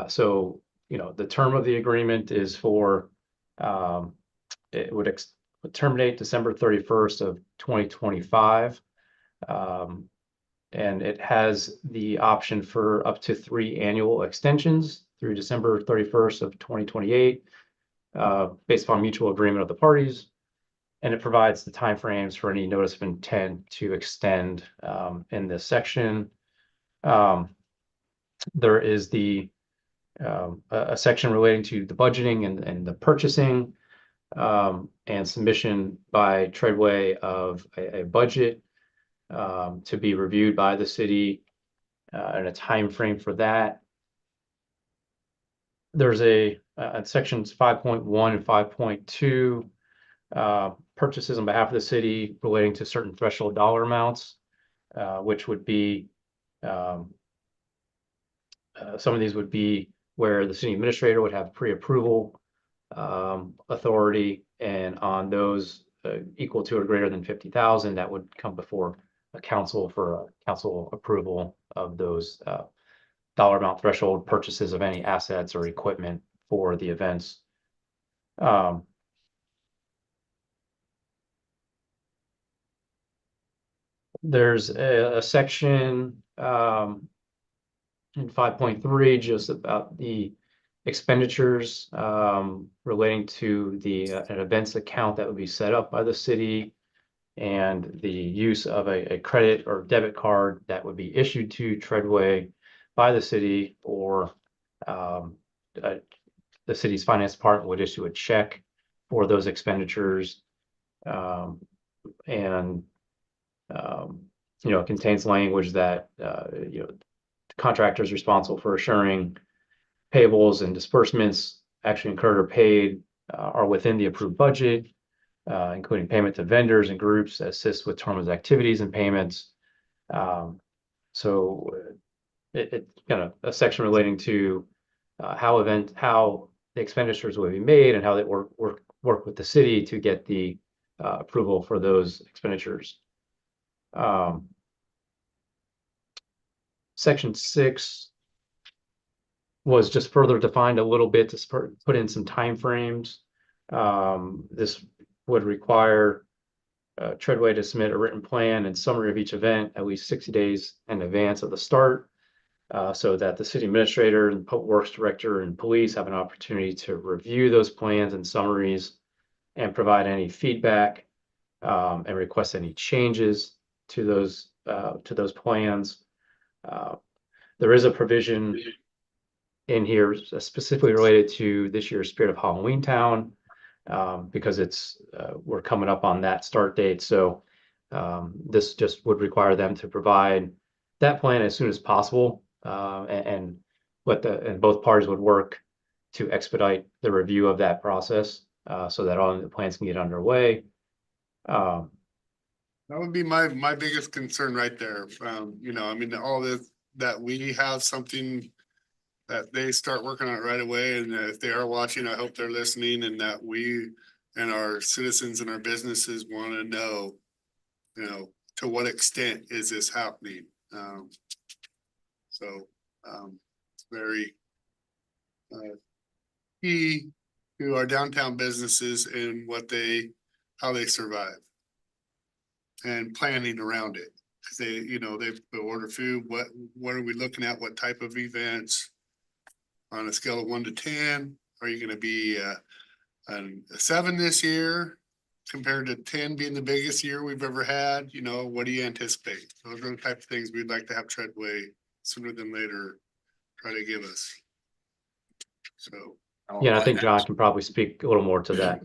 So, the term of the agreement is for, it would terminate December 31st of 2025. And it has the option for up to 3 annual extensions through December 31st of 2028, based upon mutual agreement of the parties. And it provides the timeframes for any notice of intent to extend in this section. There is a section relating to the budgeting and the purchasing and submission by Treadway of a budget to be reviewed by the city and a time frame for that. There's sections 5.1 and 5.2. Purchases on behalf of the city relating to certain threshold dollar amounts, which would be some of these would be where the city administrator would have pre-approval authority, and on those equal to or greater than 50,000, that would come before a council for council approval of those dollar amount threshold purchases of any assets or equipment for the events. there's a section in 5.3 just about the expenditures relating to the an events account that would be set up by the city and the use of a credit or debit card that would be issued to Treadway by the city, or the city's finance department would issue a check for those expenditures. And it contains language that the contractor is responsible for assuring payables and disbursements actually incurred or paid are within the approved budget, including payment to vendors and groups that assist with Torma's activities and payments. So it kind of a section relating to how the expenditures will be made and how they work with the city to get the approval for those expenditures. Section 6 was just further defined a little bit to put in some timeframes. This would require Treadway to submit a written plan and summary of each event at least 60 days in advance of the start, so that the city administrator and public works director and police have an opportunity to review those plans and summaries and provide any feedback and request any changes to those plans. There is a provision in here specifically related to this year's Spirit of Halloween Town, because we're coming up on that start date. So this just would require them to provide that plan as soon as possible, and both parties would work to expedite the review of that process, so that all the plans can get underway. That would be my biggest concern right there. All this, that we have something that they start working on it right away. And if they are watching, I hope they're listening, and that we and our citizens and our businesses want to know, to what extent is this happening? It's very key to our downtown businesses and how they survive and planning around it. Cause they order food. What are we looking at? What type of events? On a scale of 1 to 10, are you gonna be a 7 this year compared to 10 being the biggest year we've ever had? What do you anticipate? Those are the type of things we'd like to have Treadway sooner than later try to give us. So. Yeah, I think John can probably speak a little more to that.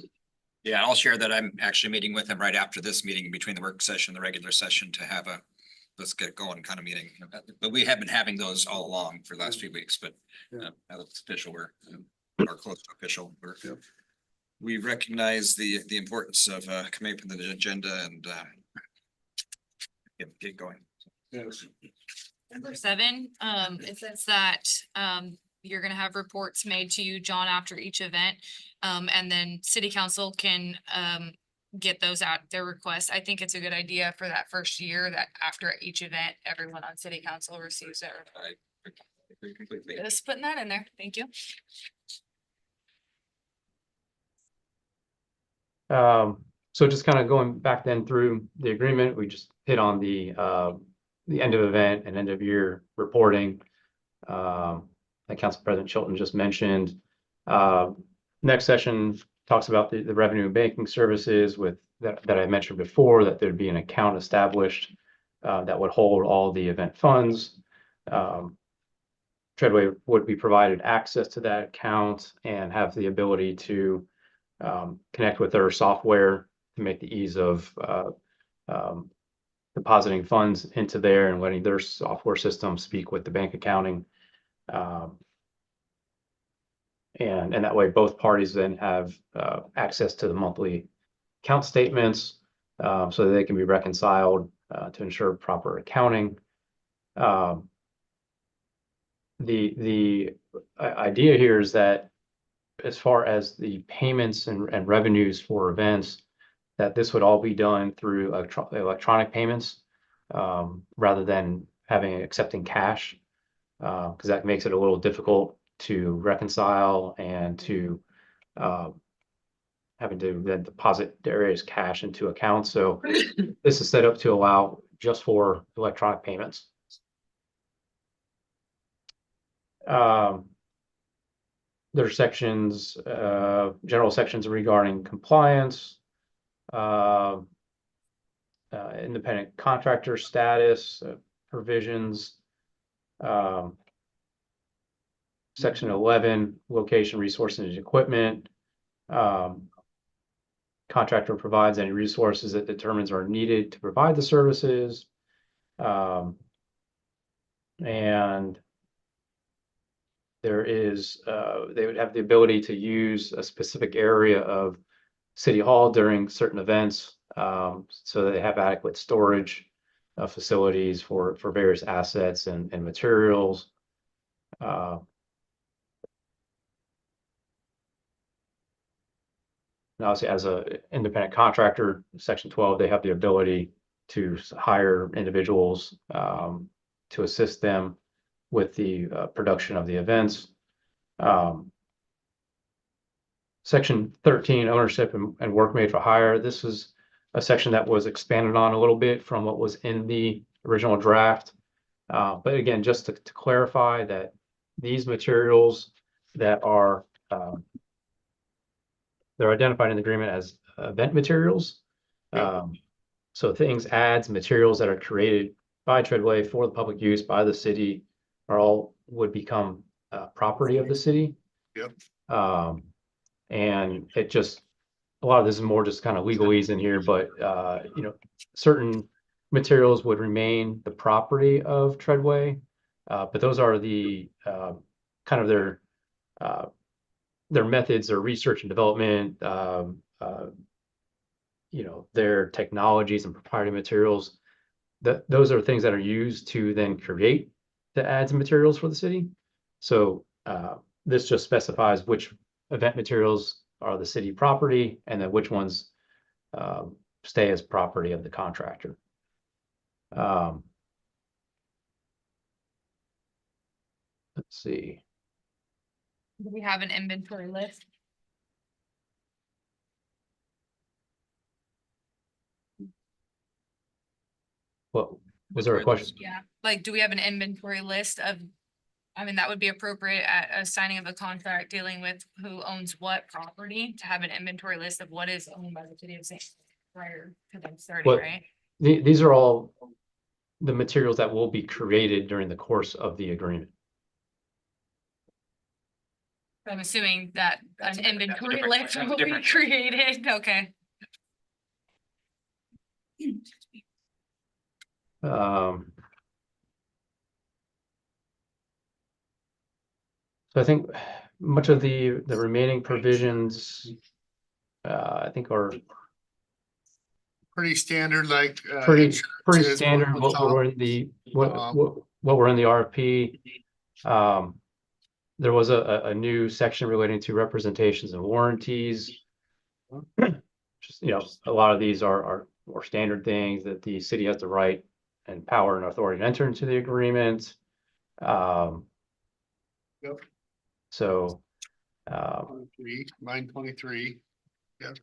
Yeah, I'll share that I'm actually meeting with him right after this meeting, between the work session, the regular session, to have a let's get going kind of meeting. But we have been having those all along for the last few weeks, but now that it's official, we're close to official. We recognize the importance of coming up with the agenda and get going. Yes. Number 7, it says that you're gonna have reports made to you, John, after each event. And then city council can get those out, their requests. I think it's a good idea for that first year that after each event, everyone on city council receives their. I agree completely. Just putting that in there. Thank you. So just kind of going back then through the agreement, we just hit on the end of event and end of year reporting, that Council President Chilton just mentioned. Next session talks about the revenue and banking services that I mentioned before, that there'd be an account established that would hold all the event funds. Treadway would be provided access to that account and have the ability to connect with their software to make the ease of depositing funds into there and letting their software system speak with the bank accounting. And that way both parties then have access to the monthly account statements, so that they can be reconciled to ensure proper accounting. The idea here is that as far as the payments and revenues for events, that this would all be done through electronic payments, rather than accepting cash, because that makes it a little difficult to reconcile and to having to then deposit various cash into accounts. So this is set up to allow just for electronic payments. There's sections, general sections regarding compliance, independent contractor status, provisions. Section 11, location, resources, and equipment. Contractor provides any resources that determines are needed to provide the services. And there is, they would have the ability to use a specific area of City Hall during certain events, so that they have adequate storage facilities for various assets and materials. And obviously, as a independent contractor, Section 12, they have the ability to hire individuals to assist them with the production of the events. Section 13, ownership and work made for hire. This is a section that was expanded on a little bit from what was in the original draft. But again, just to clarify that these materials that are they're identified in the agreement as event materials. So things, ads, materials that are created by Treadway for the public use by the city would become property of the city. Yep. And it just, a lot of this is more just kind of legalese in here, but you know, certain materials would remain the property of Treadway. But those are the kind of their methods, their research and development, you know, their technologies and proprietary materials. Those are things that are used to then create the ads and materials for the city. So this just specifies which event materials are the city property and then which ones stay as property of the contractor. Let's see. Do we have an inventory list? What was there a question? Yeah, like, do we have an inventory list of, I mean, that would be appropriate at a signing of a contract dealing with who owns what property, to have an inventory list of what is owned by the city of St. prior to them starting, What- right? These are all the materials that will be created during the course of the agreement. I'm assuming that That's an a different- inventory that's a list different- will be different- created, okay. So I think much of the remaining provisions, I think are Pretty standard, like. pretty insurances, standard. workman's What were in the what were in the RFP. There was a new section relating to representations and warranties. Just, you know, a lot of these are more standard things that the city has the right and power and authority to enter into the agreement. Yep. So, 923, yep.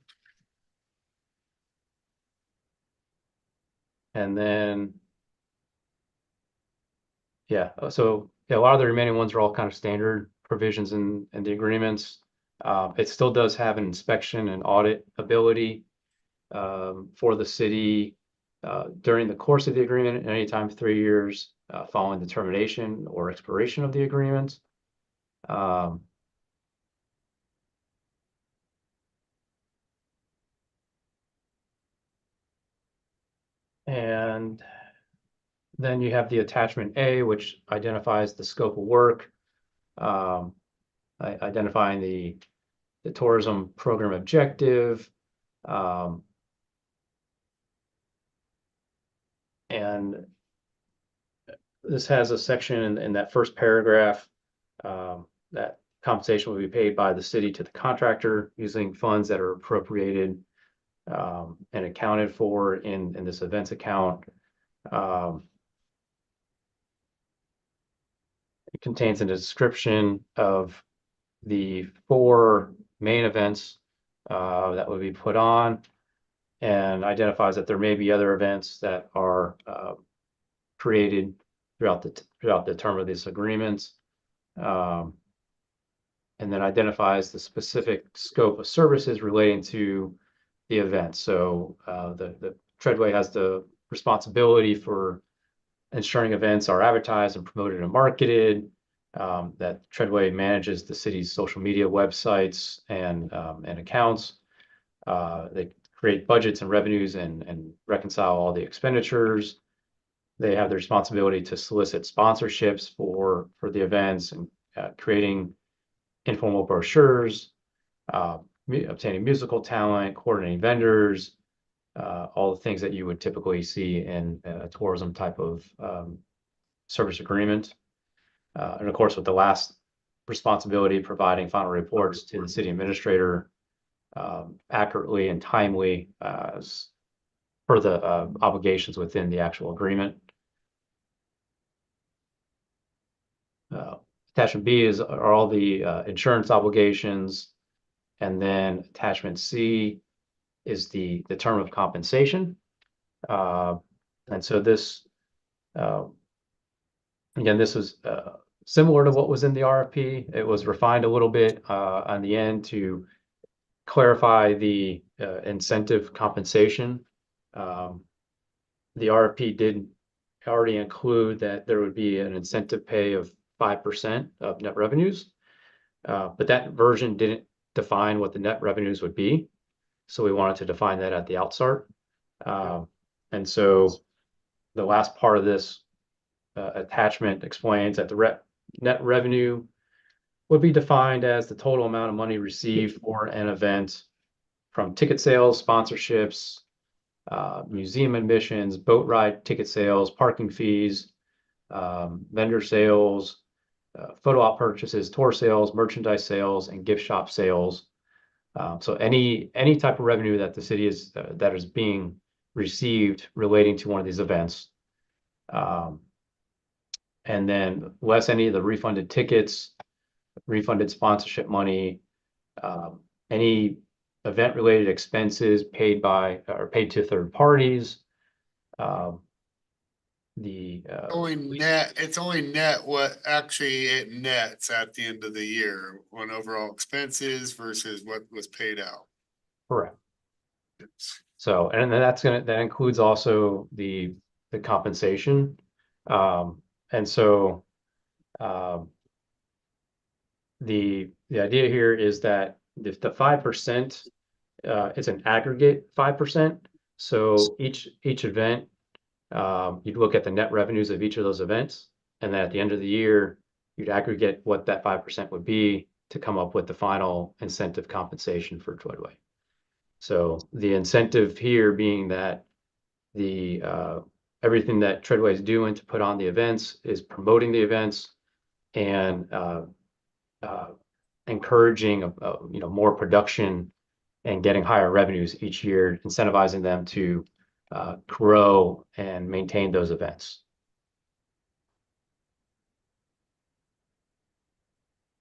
and then, yeah, so yeah, a lot of the remaining ones are all kind of standard provisions in the agreements. It still does have an inspection and audit ability for the city during the course of the agreement, and anytime 3 years following the termination or expiration of the agreement. And then you have the attachment A, which identifies the scope of work, identifying the tourism program objective. And this has a section in that first paragraph that compensation will be paid by the city to the contractor using funds that are appropriated and accounted for in this events account. It contains a description of the 4 main events that would be put on. and identifies that there may be other events that are created throughout the term of this agreement. And then identifies the specific scope of services relating to the event. So the Treadway has the responsibility for ensuring events are advertised and promoted and marketed. That Treadway manages the city's social media websites and accounts. They create budgets and revenues and reconcile all the expenditures. They have the responsibility to solicit sponsorships for the events and creating informal brochures, obtaining musical talent, coordinating vendors, all the things that you would typically see in a tourism type of service agreement. And of course, with the last responsibility, providing final reports to the city administrator accurately and timely as per the obligations within the actual agreement. Attachment B are all the insurance obligations. And then attachment C is the term of compensation. And so this, again, this was similar to what was in the RFP. It was refined a little bit on the end to clarify the incentive compensation. The RFP did already include that there would be an incentive pay of 5% of net revenues, but that version didn't define what the net revenues would be. So we wanted to define that at the outstart. And so the last part of this attachment explains that the net revenue would be defined as the total amount of money received for an event from ticket sales, sponsorships, museum admissions, boat ride ticket sales, parking fees, vendor sales, photo op purchases, tour sales, merchandise sales, and gift shop sales. So any type of revenue that the city is that is being received relating to one of these events. And then less any of the refunded tickets, refunded sponsorship money, any event related expenses paid by or paid to third parties. It's only net what actually it nets at the end of the year on overall expenses versus what was paid out. Correct. So, and then that includes also the compensation. And so the idea here is that if the 5%, it's an aggregate 5%. So each event, you'd look at the net revenues of each of those events, and then at the end of the year, you'd aggregate what that 5% would be to come up with the final incentive compensation for Treadway. So the incentive here being that the everything that Treadway is doing to put on the events is promoting the events and encouraging more production and getting higher revenues each year, incentivizing them to grow and maintain those events.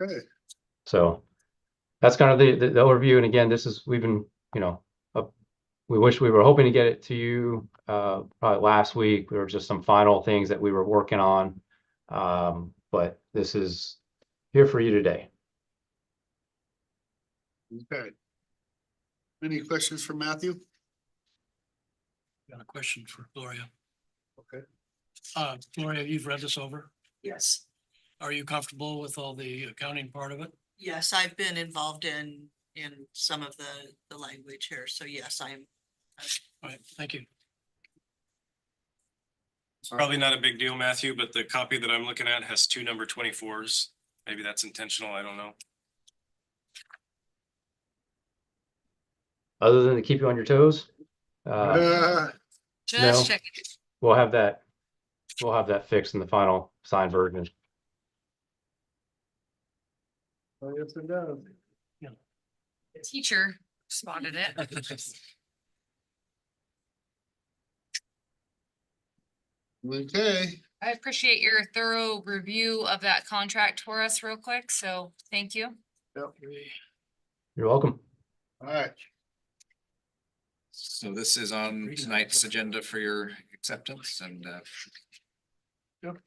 Okay. So that's kind of the overview. And again, we've been, we wish we were hoping to get it to you probably last week. There were just some final things that we were working on. But this is here for you today. Okay. Any questions for Matthew? Got a question for Gloria. Okay. Gloria, you've read this over. Yes, Are you comfortable with all the accounting part of it? yes, I've been involved in some of the language here, so yes, I'm. All right, thank you. It's probably not a big deal, Matthew, but the copy that I'm looking at has 2 number 24s. Maybe that's intentional. I don't know. Other than to keep you on your toes. Just No. checking. We'll have that fixed in the final signed version. Oh, yes, it does. The teacher spotted it. Okay. I appreciate your thorough review of that contract for us real quick, so thank you. Yep. You're welcome. All right. So this is on tonight's agenda for your acceptance and Yep.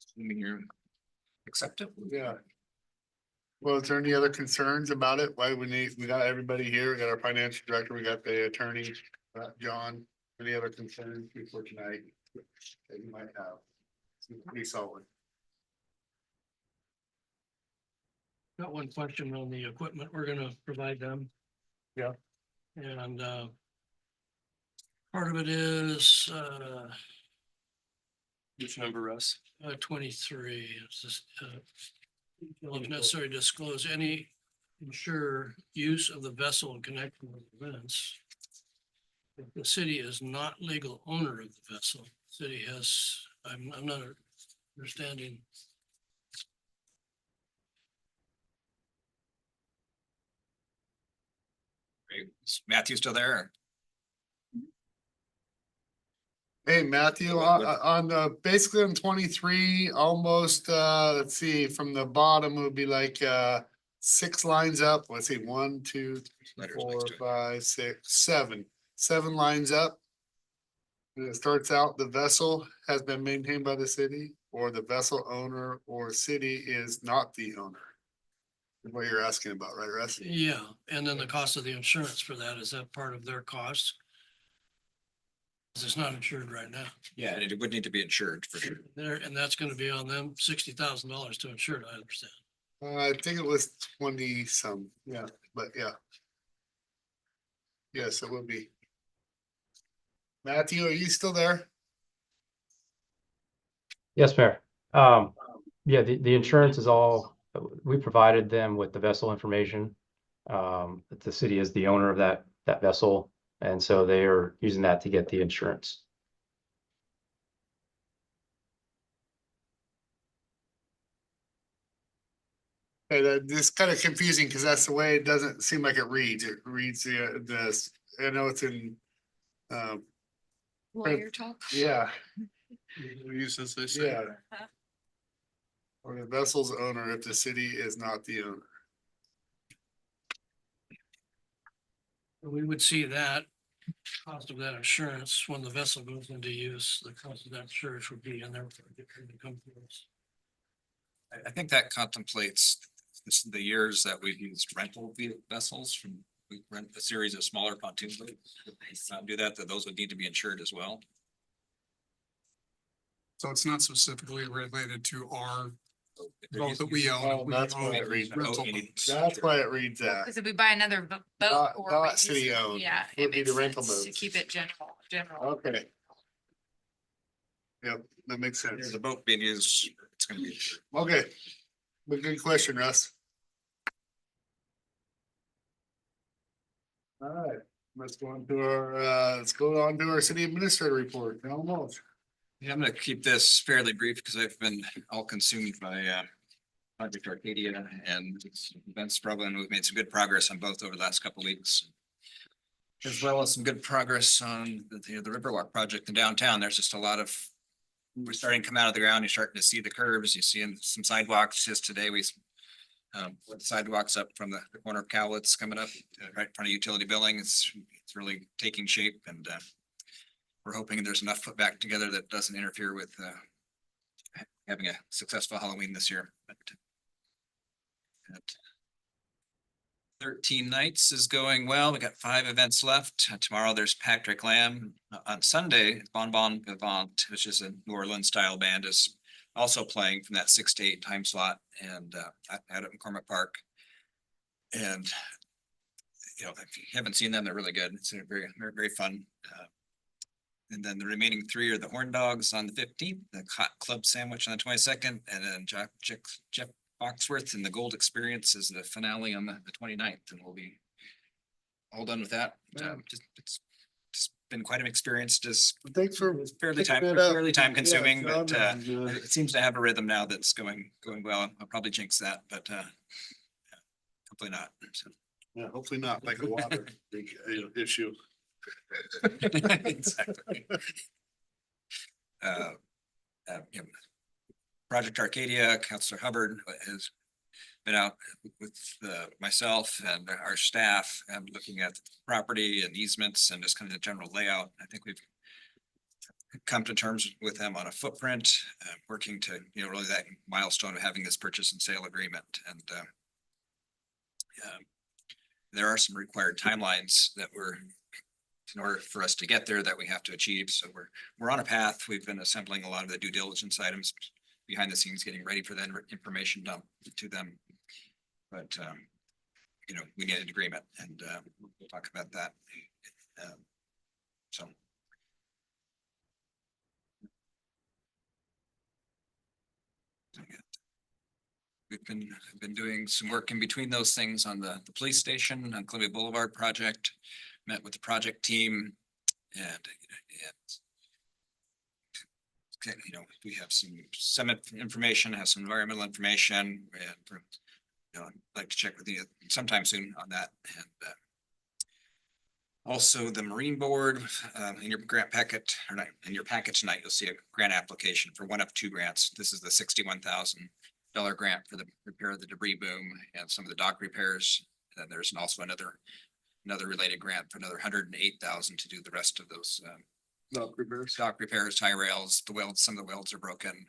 assuming you're accepted. Yeah. Well, is there any other concerns about it? Why we got everybody here, we got our financial director, we got the attorney, John. Any other concerns before tonight that you might have? Seems pretty solid. Got one question on the equipment we're gonna provide them. Yeah. And part of it is Which number, Russ? 23. It's just, if necessary, disclose any ensure use of the vessel in connection with events. If the city is not legal owner of the vessel, city has, I'm not understanding. Great. Is Matthew still there? Hey, Matthew, on the, basically on 23, almost, let's see, from the bottom would be like, 6 lines up. Let's see, 1, 2, 3, Letters 4, next to it. 5, 6, 7. 7 lines up. And it starts out, the vessel has been maintained by the city, or the vessel owner or city is not the owner. Is what you're asking about, right, Russ? Yeah, and then the cost of the insurance for that, is that part of their cost? 'Cause it's not insured right now. Yeah, and it would need to be insured for sure. There, and that's gonna be on them, $60,000 to insure it, I understand. I think it was 20 some, yeah, but yeah. Yes, it would be. Matthew, are you still there? Yes, Mayor. Yeah, the insurance is all, we provided them with the vessel information. That the city is the owner of that vessel, and so they are using that to get the insurance. Okay, this is kind of confusing because that's the way it doesn't seem like it reads. It reads this, I know it's in. Lawyer talk. Yeah, Use as they say. yeah. Or the vessel's owner if the city is not the owner. We would see that cost of that insurance when the vessel goes into use, the cost of that insurance would be in there. For it to come to us. I think that contemplates the years that we've used rental vessels from, we rent a series of smaller pontoon boats. Not do that, those would need to be insured as well. So it's not specifically related to our They're boat that we own. Oh, We that's own why it reads, rental that. boats. that's why it reads that. Cause if we buy another boat. Not- or not we use city it- owned. Yeah. Would be it the makes rental sense To boats. keep it general. Okay. Yep, that makes sense. The boat being used, it's gonna be. Okay, but good question, Russ. All right, let's go on to our city administrator report. Al Mulch. Yeah, I'm gonna keep this fairly brief because I've been all consumed by Project Arcadia and its events problem. We've made some good progress on both over the last couple of weeks. As well as some good progress on the Riverwalk project in downtown. There's just a lot of, we're starting to come out of the ground. You're starting to see the curves. You see some sidewalks. Just today, we put the sidewalks up from the corner of Cowlitz coming up right in front of utility building. It's really taking shape and we're hoping there's enough put back together that doesn't interfere with having a successful Halloween this year. But 13 nights is going well. We got 5 events left. Tomorrow there's Patrick Lamb. On Sunday, Bon Bon Vivant, which is a New Orleans style band, is also playing from that 6 to 8 time slot and out at McCormick Park. And you know, if you haven't seen them, they're really good. It's very, very, very fun. And then the remaining 3 are the Horn Dogs on the 15th, the Hot Club Sandwich on the 22nd, and then Jeff Foxworth and the Gold Experience is the finale on the 29th, and we'll be all done with that. It's been quite an experience, just Thanks for fairly picking it up. fairly time consuming, Yeah, but John, and, it seems to have a rhythm now that's going well. I'll probably jinx that, but hopefully not. So. Yeah, hopefully not like a water issue. Exactly. You know, Project Arcadia, Councilor Hubbard has been out with myself and our staff and looking at the property and easements and just kind of the general layout. I think we've come to terms with them on a footprint, working to, really that milestone of having this purchase and sale agreement. And there are some required timelines that in order for us to get there, that we have to achieve. So we're on a path. We've been assembling a lot of the due diligence items behind the scenes, getting ready for that information dump to them. But we need an agreement, and we'll talk about that. So. We've been doing some work in between those things on the police station on Columbia Boulevard project, met with the project team, and we have some information, have some environmental information, and I'd like to check with you sometime soon on that. And also the Marine Board, in your grant packet, or not, in your packet tonight, you'll see a grant application for one of two grants. This is the $61,000 grant for the repair of the debris boom and some of the dock repairs. And then there's also another related grant for another $108,000 to do the rest of those dock repairs, tie rails, the welds. Some of the welds are broken.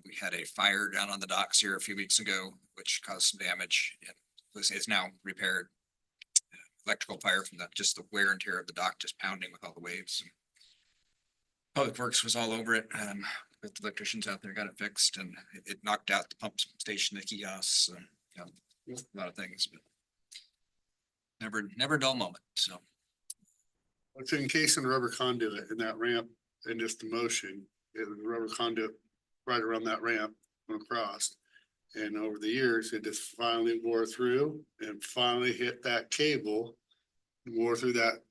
We had a fire down on the docks here a few weeks ago, which caused some damage. It's now repaired. Electrical fire from just the wear and tear of the dock, just pounding with all the waves. Public Works was all over it. With the electricians out there, got it fixed, and it knocked out the pump station, the kiosks, a lot of things, but never a dull moment. So It's encased in rubber conduit in that ramp and just the motion. It was rubber conduit right around that ramp went across. And over the years, it just finally wore through and finally hit that cable, wore through that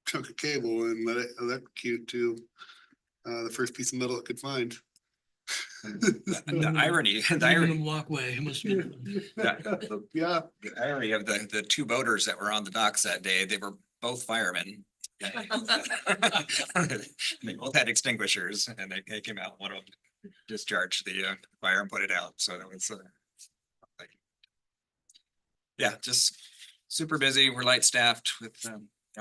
chunk of cable and let it electrocute to the first piece of metal it could find. the irony, Walkway, it must be. Yeah. The irony of the two boaters that were on the docks that day, they were both firemen. They both had extinguishers, and they came out. One of them discharged the fire and put it out. So that was just super busy. We're light staffed with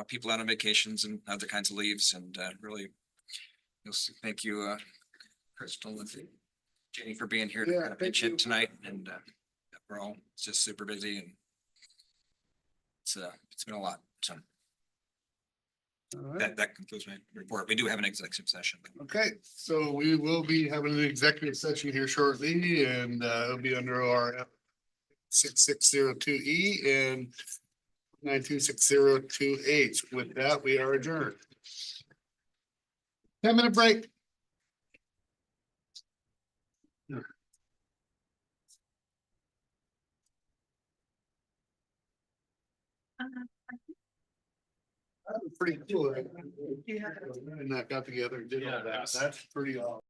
people out on vacations and other kinds of leaves, and really, thank you, Crystal and Jenny, for being here to kind of pitch it tonight. And we're all just super busy, and it's been a lot. So. That concludes my report. We do have an executive session. Okay, so we will be having an executive session here shortly, and it'll be under our 6602E and 92602H. With that, we are adjourned. 10-minute break. That was pretty cool. And that got together and did all that. That's pretty awesome.